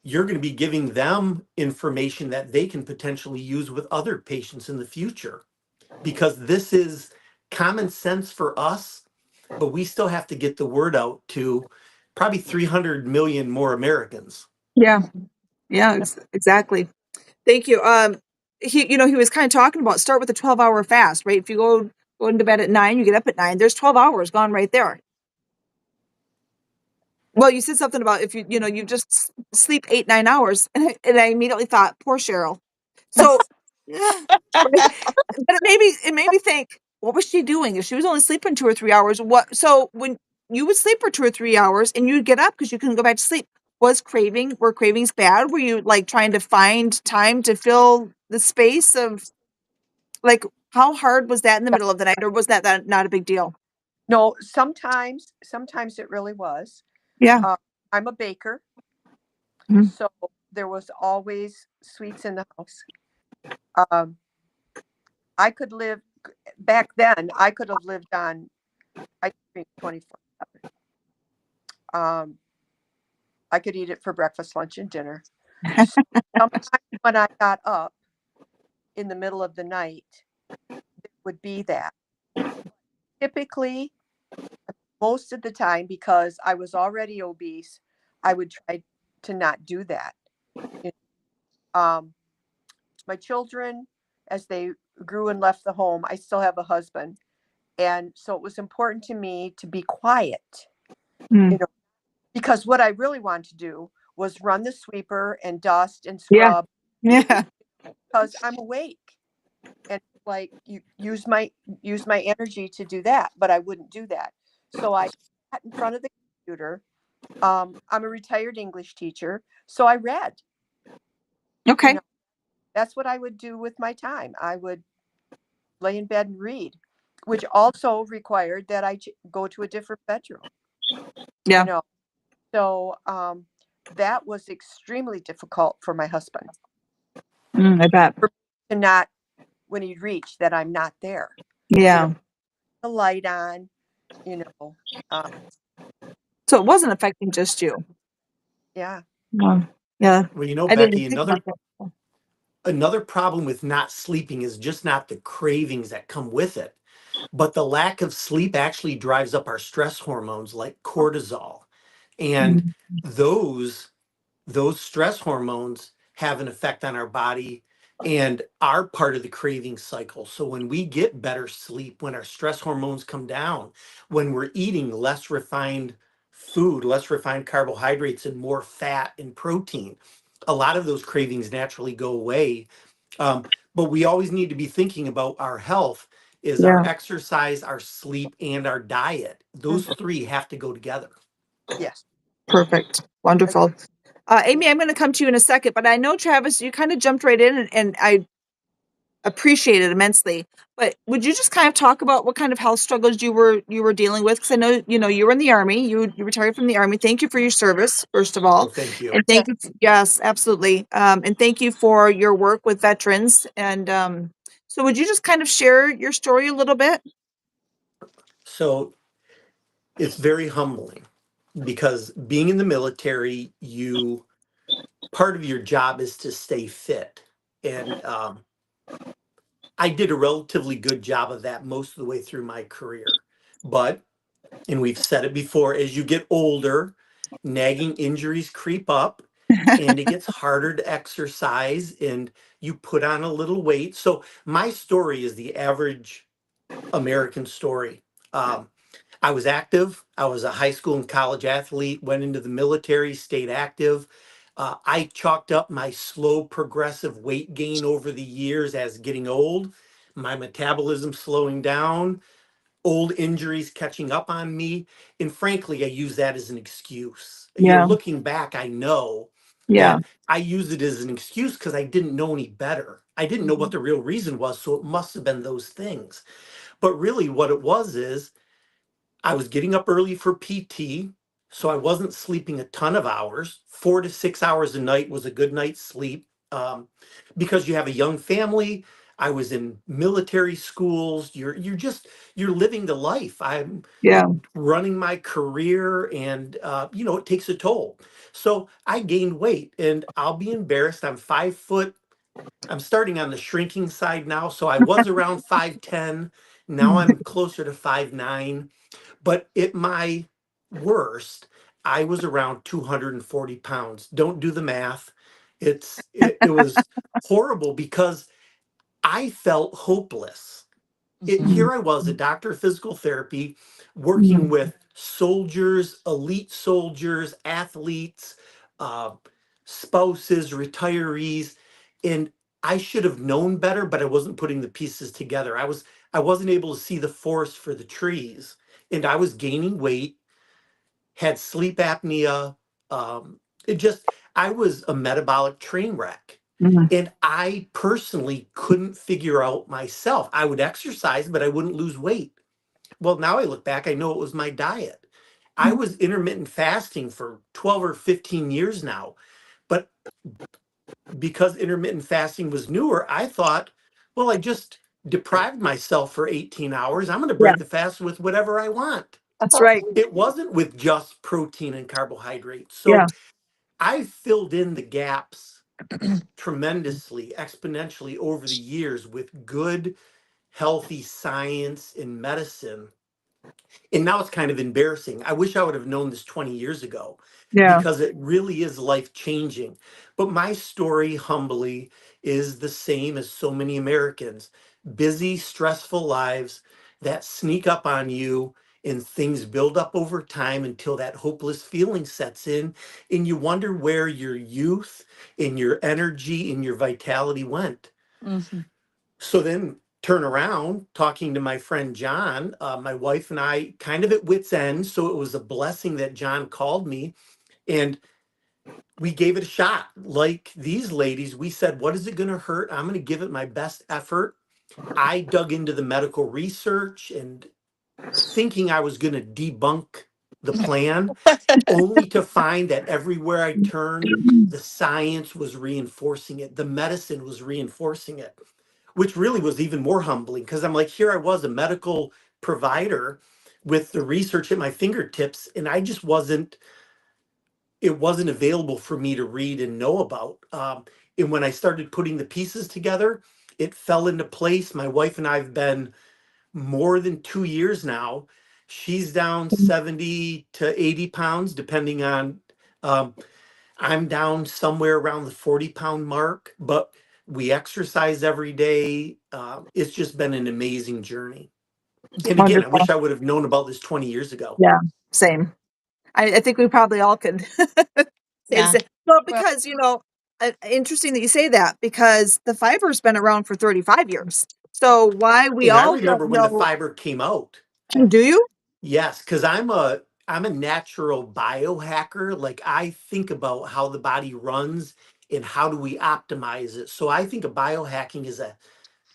you're going to be giving them information that they can potentially use with other patients in the future, because this is common sense for us, but we still have to get the word out to probably 300 million more Americans. Yeah. Yeah, exactly. Thank you. He was kind of talking about start with a 12-hour fast, right? If you go into bed at 9, you get up at 9, there's 12 hours gone right there. Well, you said something about if you just sleep 8, 9 hours, and I immediately thought, poor Cheryl. So, right? But it made me think, what was she doing? If she was only sleeping 2 or 3 hours, what? So when you would sleep for 2 or 3 hours and you'd get up because you couldn't go back to sleep, were cravings bad? Were you like trying to find time to fill the space of like how hard was that in the middle of the night, or was that not a big deal? No, sometimes it really was. Yeah. I'm a baker, Mhm. so there was always sweets in the house. Um, I could live back then. I could have lived on ice cream 24/7. I could eat it for breakfast, lunch, and dinner. So sometimes when I got up in the middle of the night, it would be that. Typically, most of the time, because I was already obese, I would try to not do that. You My children, as they grew and left the home, I still have a husband. And so it was important to me to be quiet, Mm. because what I really wanted to do was run the sweeper and dust and Yeah. scrub Yeah. because I'm awake and like you use my energy to do that, but I wouldn't do that. So I sat in front of the computer. I'm a retired English teacher, so I read. Okay. That's what I would do with my time. I would lay in bed and read, which also required that I go to a different bedroom. Yeah. So that was extremely difficult for my husband I bet. to not, when he'd reach, that I'm not there. Yeah. The light on, uh, So it wasn't affecting just you. yeah. Yeah. Well, I didn't Becky, even think about that. another problem with not sleeping is just not the cravings that come with it, but the lack of sleep actually drives up our stress hormones like cortisol. And Mm. those stress hormones have an effect on our body and are part of the craving cycle. So when we get better sleep, when our stress hormones come down, when we're eating less refined food, less refined carbohydrates, and more fat and protein, a lot of those cravings naturally go away. But we always need to be thinking about our health is our Yeah. exercise, our sleep, and our diet. Those three have to go together. Yes. Perfect. Wonderful. Amy, I'm going to come to you in a second, but I know, Travis, you kind of jumped right in, and I appreciate it immensely. But would you just kind of talk about what kind of health struggles you were dealing with? Because I know, you were in the Army. You retired from the Army. Thank you for your service, first of all. Well, thank you. And thank you. Yes, absolutely. And thank you for your work with veterans. And so would you just kind of share your story a little bit? So it's very humbling because being in the military, part of your job is to stay fit. And I did a relatively good job of that most of the way through my career. But, and we've said it before, as you get older, nagging injuries creep up and it gets harder to exercise and you put on a little weight. So my story is the average American story. Um, I was active. I was a high school and college athlete, went into the military, stayed active. I chalked up my slow progressive weight gain over the years as getting old, my metabolism slowing down, old injuries catching up on me. And frankly, I use that as an excuse. Yeah. Looking back, I know Yeah. that I used it as an excuse because I didn't know any better. I didn't know what the real reason was. So it must have been those things. But really, what it was is I was getting up early for PT, so I wasn't sleeping a ton of hours. 4 to 6 hours a night was a good night's sleep. Because you have a young family, I was in military schools. You're living the life. I'm Yeah. running my career, and it takes a toll. So I gained weight, and I'll be embarrassed. I'm 5 foot. I'm starting on the shrinking side now, so I was around 5'10". Now I'm closer to 5'9". But at my worst, I was around 240 pounds. Don't do the math. It was horrible because I felt hopeless. Here I was, a doctor of physical therapy, working with soldiers, elite soldiers, athletes, uh, spouses, retirees, and I should have known better, but I wasn't putting the pieces together. I wasn't able to see the forest for the trees, and I was gaining weight, had sleep apnea. It just I was a metabolic train wreck. Mhm. And I personally couldn't figure out myself. I would exercise, but I wouldn't lose weight. Well, now I look back, I know it was my diet. I was intermittent fasting for 12 or 15 years now. But because intermittent fasting was newer, I thought, well, I just deprived myself for 18 hours. I'm going to Yeah. break the fast with whatever I want. That's right. It wasn't with just protein and carbohydrates. Yeah. So I filled in the gaps tremendously, exponentially over the years with good, healthy science and medicine. And now it's kind of embarrassing. I wish I would have known this 20 years ago Yeah. because it really is life changing. But my story, humbly, is the same as so many Americans: busy, stressful lives that sneak up on you, and things build up over time until that hopeless feeling sets in, and you wonder where your youth and your energy and your vitality went. Mhm. So then turn around, talking to my friend John, my wife and I kind of at wit's end. So it was a blessing that John called me, and we gave it a shot. Like these ladies, we said, what is it going to hurt? I'm going to give it my best effort. I dug into the medical research and thinking I was going to debunk the plan, only to find that everywhere I turned, the science was reinforcing it, the medicine was reinforcing it, which really was even more humbling because I'm like, here I was, a medical provider with the research at my fingertips, and it wasn't available for me to read and know about. And when I started putting the pieces together, it fell into place. My wife and I have been more than 2 years now. She's down 70 to 80 pounds, depending on, um, I'm down somewhere around the 40-pound mark, but we exercise every day. It's just been an amazing journey. And again, I Wonderful. wish I would have known about this 20 years ago. Yeah. Same. I think we probably all could say the Yeah. same. Well, Well, because, interesting that you say that because the fiber's been around for 35 years. So why we And I all don't remember when the know, fiber came out. do you? Yes, because I'm a natural biohacker. Like I think about how the body runs and how do we optimize it. So I think of biohacking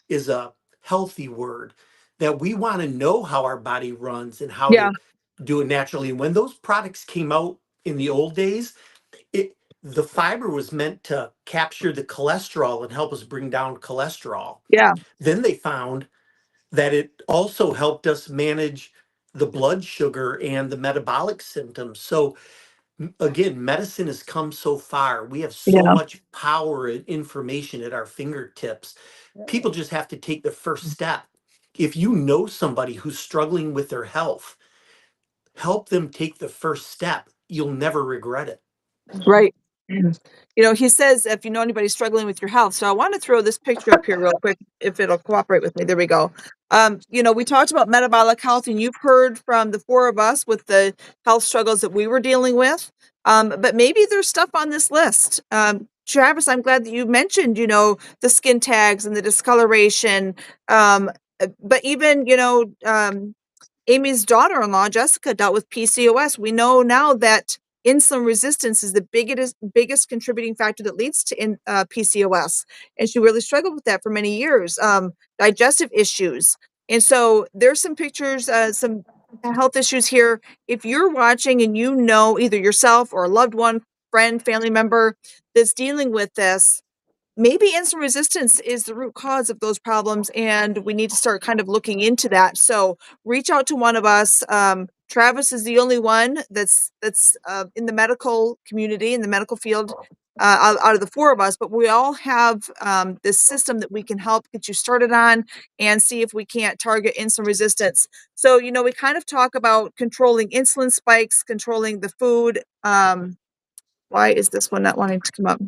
is a healthy word that we want to know how our body runs and how Yeah, to do it naturally. And when those products came out in the old days, the fiber was meant to capture the cholesterol and help us bring down cholesterol. yeah, Then they found that it also helped us manage the blood sugar and the metabolic symptoms. So again, medicine has come so far. We have so yeah, much power and information at our fingertips. yeah. People just have to take the first step. If you know somebody who's struggling with their health, help them take the first step. You'll never regret it. right. He says if you know anybody struggling with your health. So I want to throw this picture up here real quick, if it'll cooperate with me. There we go. We talked about metabolic health, and you've heard from the four of us with the health struggles that we were dealing with. But maybe there's stuff on this list. Travis, I'm glad that you mentioned, the skin tags and the discoloration. But even, Amy's daughter-in-law, Jessica, dealt with PCOS. We know now that insulin resistance is the biggest contributing factor that leads to PCOS, and she really struggled with that for many years. Digestive issues, and so there's some pictures, some health issues here. If you're watching and you know either yourself or a loved one, friend, family member that's dealing with this, maybe insulin resistance is the root cause of those problems, and we need to start kind of looking into that. So reach out to one of us. Travis is the only one that's in the medical community, in the medical field, out of the four of us, but we all have this system that we can help get you started on and see if we can't target insulin resistance. So, we kind of talk about controlling insulin spikes, controlling the food. Why is this one not wanting to come up?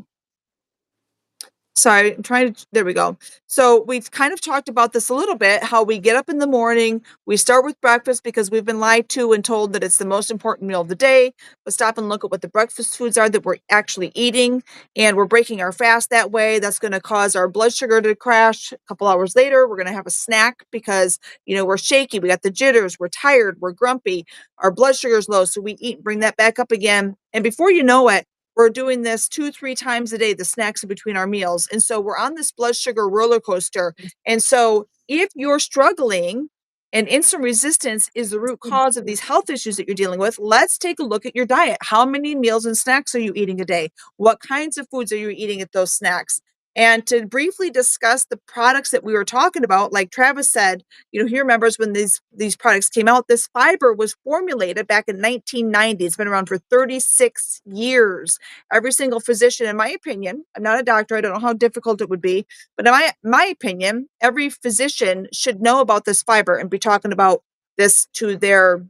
Sorry, I'm trying to, there we go. So we've kind of talked about this a little bit, how we get up in the morning, we start with breakfast because we've been lied to and told that it's the most important meal of the day, but stop and look at what the breakfast foods are that we're actually eating, and we're breaking our fast that way. That's going to cause our blood sugar to crash. A couple hours later, we're going to have a snack because, we're shaky, we got the jitters, we're tired, we're grumpy, our blood sugar's low, so we eat, bring that back up again. And before you know it, we're doing this 2-3 times a day, the snacks in between our meals. And so we're on this blood sugar roller coaster. And so if you're struggling and insulin resistance is the root cause of these health issues that you're dealing with, let's take a look at your diet. How many meals and snacks are you eating a day? What kinds of foods are you eating at those snacks? And to briefly discuss the products that we were talking about, like Travis said, he remembers when these products came out. This fiber was formulated back in 1990. It's been around for 36 years. Every single physician, in my opinion, I'm not a doctor, I don't know how difficult it would be, but in my opinion, every physician should know about this fiber and be talking about this to their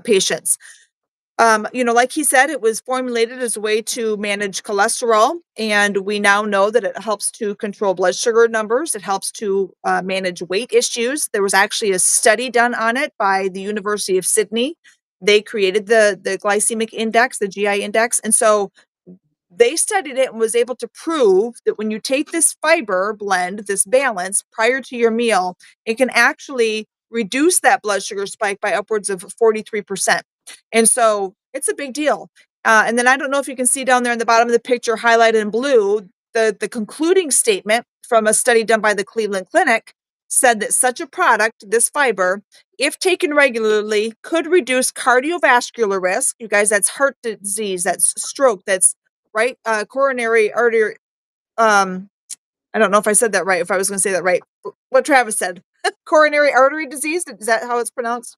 patients. Like he said, it was formulated as a way to manage cholesterol, and we now know that it helps to control blood sugar numbers. It helps to manage weight issues. There was actually a study done on it by the University of Sydney. They created the glycemic index, the GI index, and so they studied it and was able to prove that when you take this fiber blend, this balance prior to your meal, it can actually reduce that blood sugar spike by upwards of 43%. And so it's a big deal. And then I don't know if you can see down there in the bottom of the picture highlighted in blue, the concluding statement from a study done by the Cleveland Clinic said that such a product, this fiber, if taken regularly, could reduce cardiovascular risk. You guys, that's heart disease, that's stroke, that's right? Coronary artery. I don't know if I said that right. If I was going to say that right, what Travis said, coronary artery disease. Is that how it's pronounced?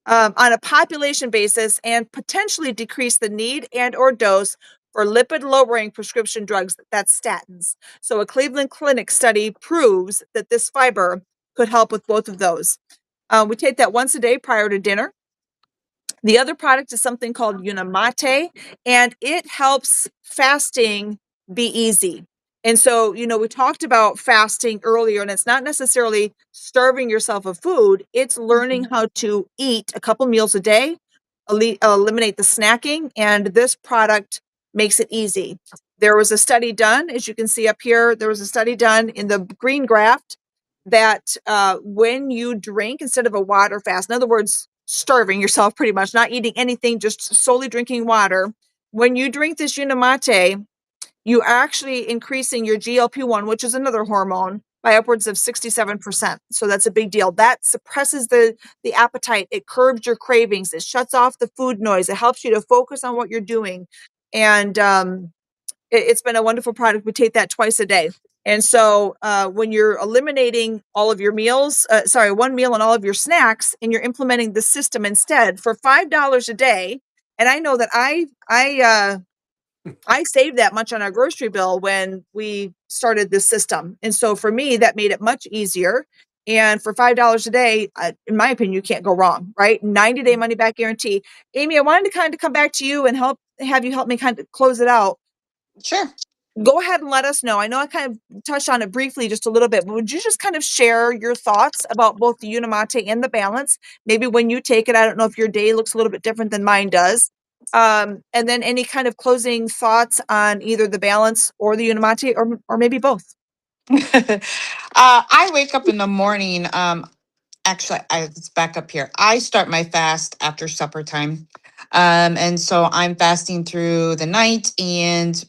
On a population basis, and potentially decrease the need and or dose for lipid lowering prescription drugs. That's statins. So a Cleveland Clinic study proves that this fiber could help with both of those. We take that once a day prior to dinner. The other product is something called Unamate, and it helps fasting be easy. And so, we talked about fasting earlier, and it's not necessarily starving yourself of food, it's learning how to eat a couple meals a day eliminate the snacking, and this product makes it easy. There was a study done, as you can see up here, there was a study done in the green graft that when you drink instead of a water fast, in other words, starving yourself pretty much, not eating anything, just solely drinking water, when you drink this Unimate, you are actually increasing your GLP-1, which is another hormone, by upwards of 67%. So that's a big deal. That suppresses the appetite. It curbs your cravings. It shuts off the food noise. It helps you to focus on what you're doing. And it's been a wonderful product. We take that twice a day. And so when you're eliminating all of your meals, one meal and all of your snacks, and you're implementing the system instead for $5 a day. And I know that I saved that much on our grocery bill when we started this system. And so for me, that made it much easier. And for $5 a day, in my opinion, you can't go wrong, right? 90-day money back guarantee. Amy, I wanted to kind of come back to you and have you help me kind of close it out. Sure. Go ahead and let us know. I know I kind of touched on it briefly just a little bit, but would you just kind of share your thoughts about both the Unimate and the Balance? Maybe when you take it, I don't know if your day looks a little bit different than mine does. And then any kind of closing thoughts on either the Balance or the Unimate, or maybe both. I wake up in the morning. Actually, let's back up here. I start my fast after supper time. And so I'm fasting through the night and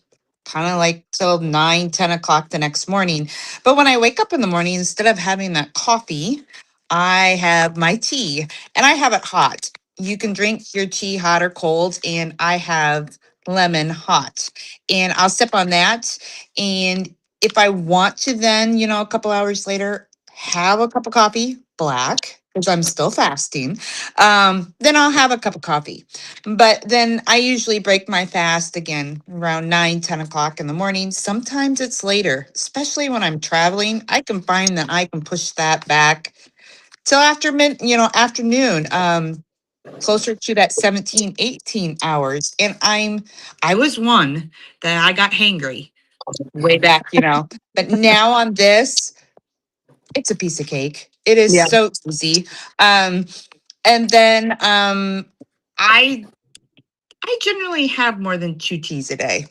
kind of like till 9, 10 o'clock the next morning. But when I wake up in the morning, instead of having that coffee, I have my tea, and I have it hot. You can drink your tea hot or cold, and I have lemon hot. And I'll sip on that. And if I want to, then, a couple hours later, have a cup of coffee, black, because I'm still fasting, then I'll have a cup of coffee. But then I usually break my fast again around 9, 10 o'clock in the morning. Sometimes it's later, especially when I'm traveling. I can find that I can push that back till afternoon, closer to that 17, 18 hours. And I was one that I got hangry way back. But now on this, it's a piece of cake. It is Yeah. so easy. Um, and then I generally have more than 2 teas a day.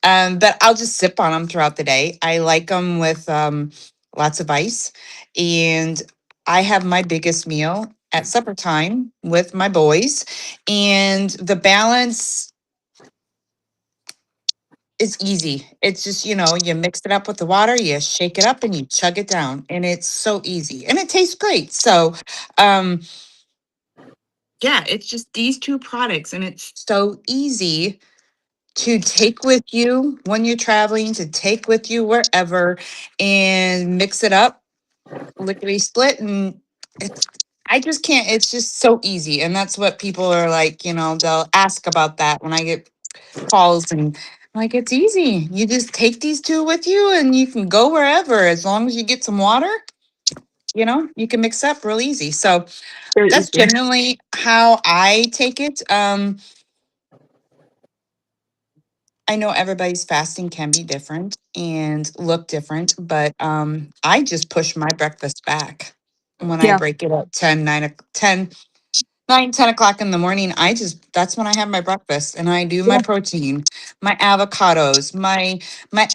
But I'll just sip on them throughout the day. I like them with lots of ice. And I have my biggest meal at supper time with my boys. And the Balance is easy. It's just, you mix it up with the water, you shake it up, and you chug it down. And it's so easy. And it tastes great. So, um, yeah, it's just these two products. And it's so easy to take with you when you're traveling, to take with you wherever, and mix it up, lickety split. And it's, I just can't, it's just so easy. And that's what people are like, they'll ask about that when I get calls, and I'm like, it's easy. You just take these two with you and you can go wherever as long as you get some water. You can mix up real easy. So Very that's easy. generally how I take it. I know everybody's fasting can be different and look different, but I just push my breakfast back when I Yeah. break it at 10 o'clock in the morning. That's when I have my breakfast, and I do my protein, my avocados, my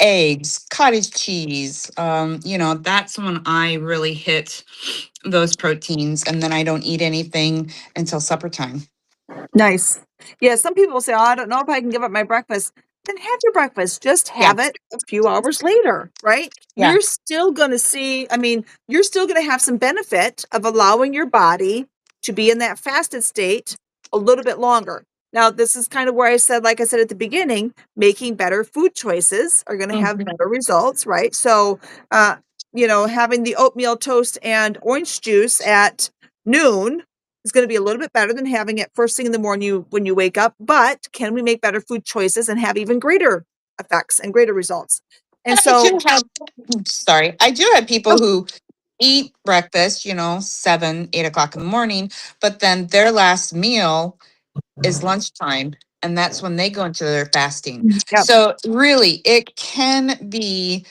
eggs, cottage cheese. That's when I really hit those proteins, and then I don't eat anything until supper time. Nice. Yeah, some people say, "Oh, I don't know if I can give up my breakfast." Then have your breakfast. Just Yeah. have it a few hours later, right? Yeah. You're still going to you're still going to have some benefit of allowing your body to be in that fasted state a little bit longer. Now, this is kind of where like I said at the beginning, making better food choices are going to have Mhm. better results, right? So, having the oatmeal toast and orange juice at noon is going to be a little bit better than having it first thing in the morning when you wake up. But can we make better food choices and have even greater effects and greater results? And And so, I do have people oh, who eat breakfast, 7, 8 o'clock in the morning, but then their last meal is lunchtime. And that's when they go into their fasting. yeah, So really, it can be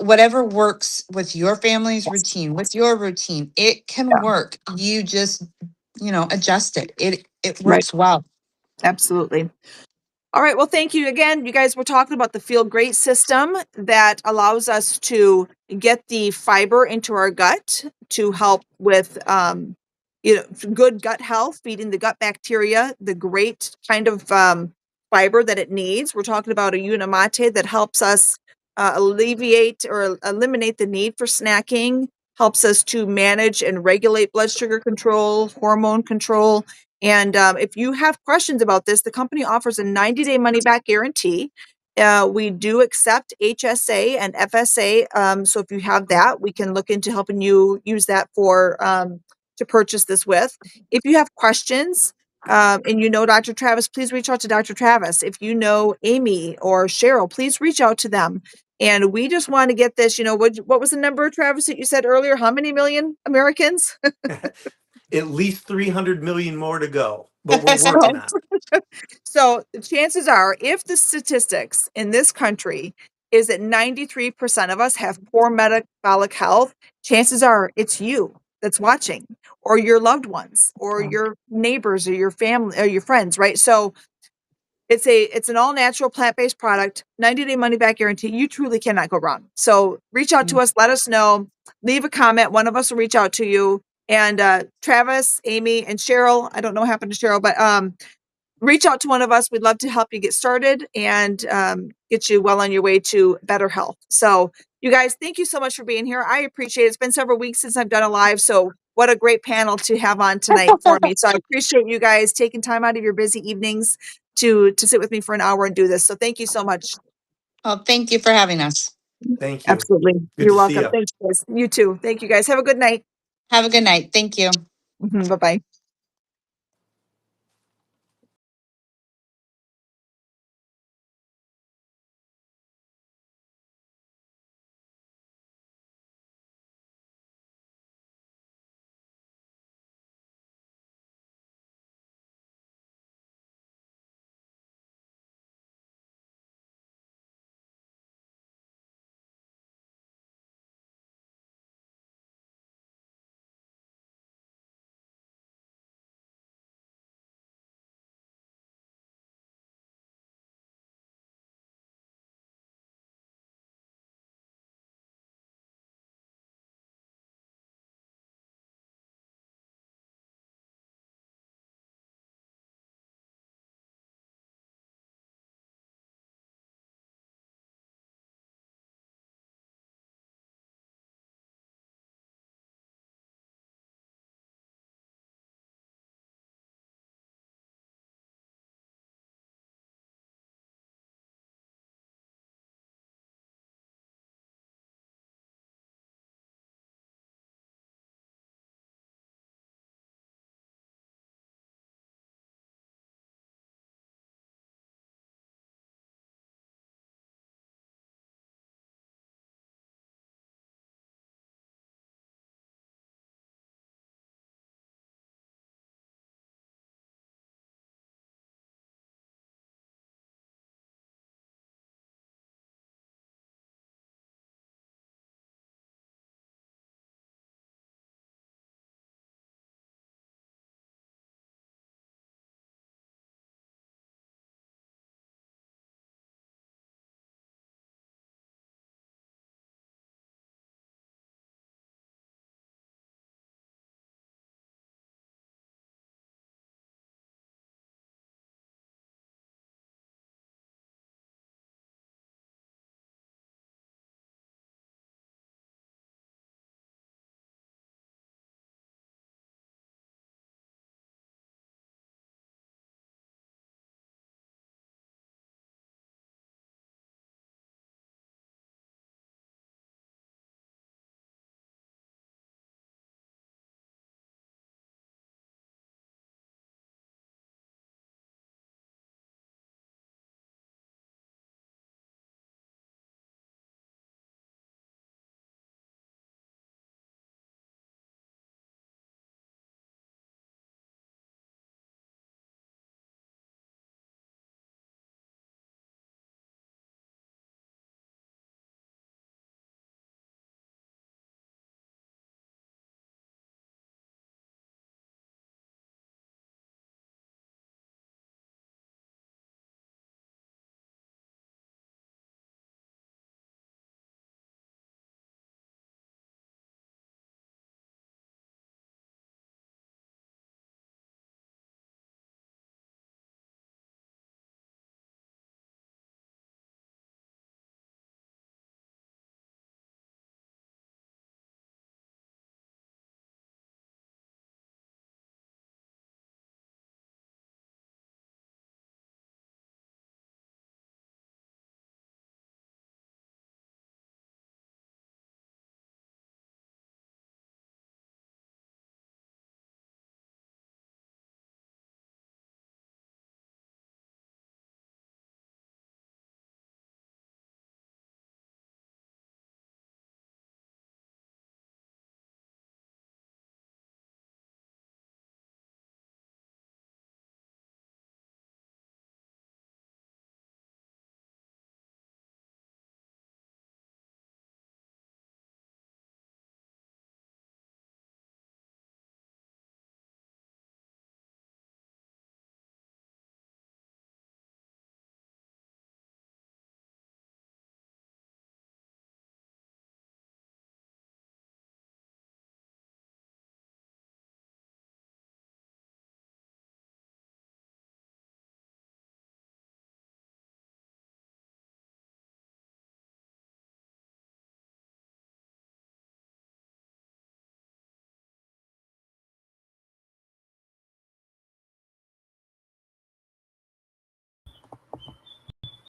whatever works with your family's routine, with your routine, it can work. You just, adjust it. it Right. works well. Absolutely. All right. Well, thank you again. You guys were talking about the Feel Great system that allows us to get the fiber into our gut to help with, good gut health, feeding the gut bacteria, the great kind of fiber that it needs. We're talking about a Unimate that helps us alleviate or eliminate the need for snacking, helps us to manage and regulate blood sugar control, hormone control. And if you have questions about this, the company offers a 90-day money back guarantee. We do accept HSA and FSA. So if you have that, we can look into helping you use that for to purchase this with. If you have questions and you know Dr. Travis, please reach out to Dr. Travis. If you know Amy or Cheryl, please reach out to them. And we just want to get this, what was the number, Travis, that you said earlier? How many million Americans? At least 300 million more to go, but we're So, working on it. so the chances are, if the statistics in this country is that 93% of us have poor metabolic health, chances are it's you that's watching, or your loved ones, or your neighbors, or your family, or your friends, right? So it's an all natural plant based product, 90-day money back guarantee. You truly cannot go wrong. So reach out to us, let us know, leave a comment. One of us will reach out to you. And Travis, Amy, and Cheryl, I don't know what happened to Cheryl, but reach out to one of us. We'd love to help you get started and get you well on your way to better health. So you guys, thank you so much for being here. I appreciate it. It's been several weeks since I've done a live. So what a great panel to have on tonight for me. So I appreciate you guys taking time out of your busy evenings to sit with me for an hour and do this. So thank you so much. Well, thank you for having us. Thank you. Absolutely. Good You're to see welcome. you. Thanks, guys. You too. Thank you guys. Have a good night. Have a good night. Thank you. Bye-bye.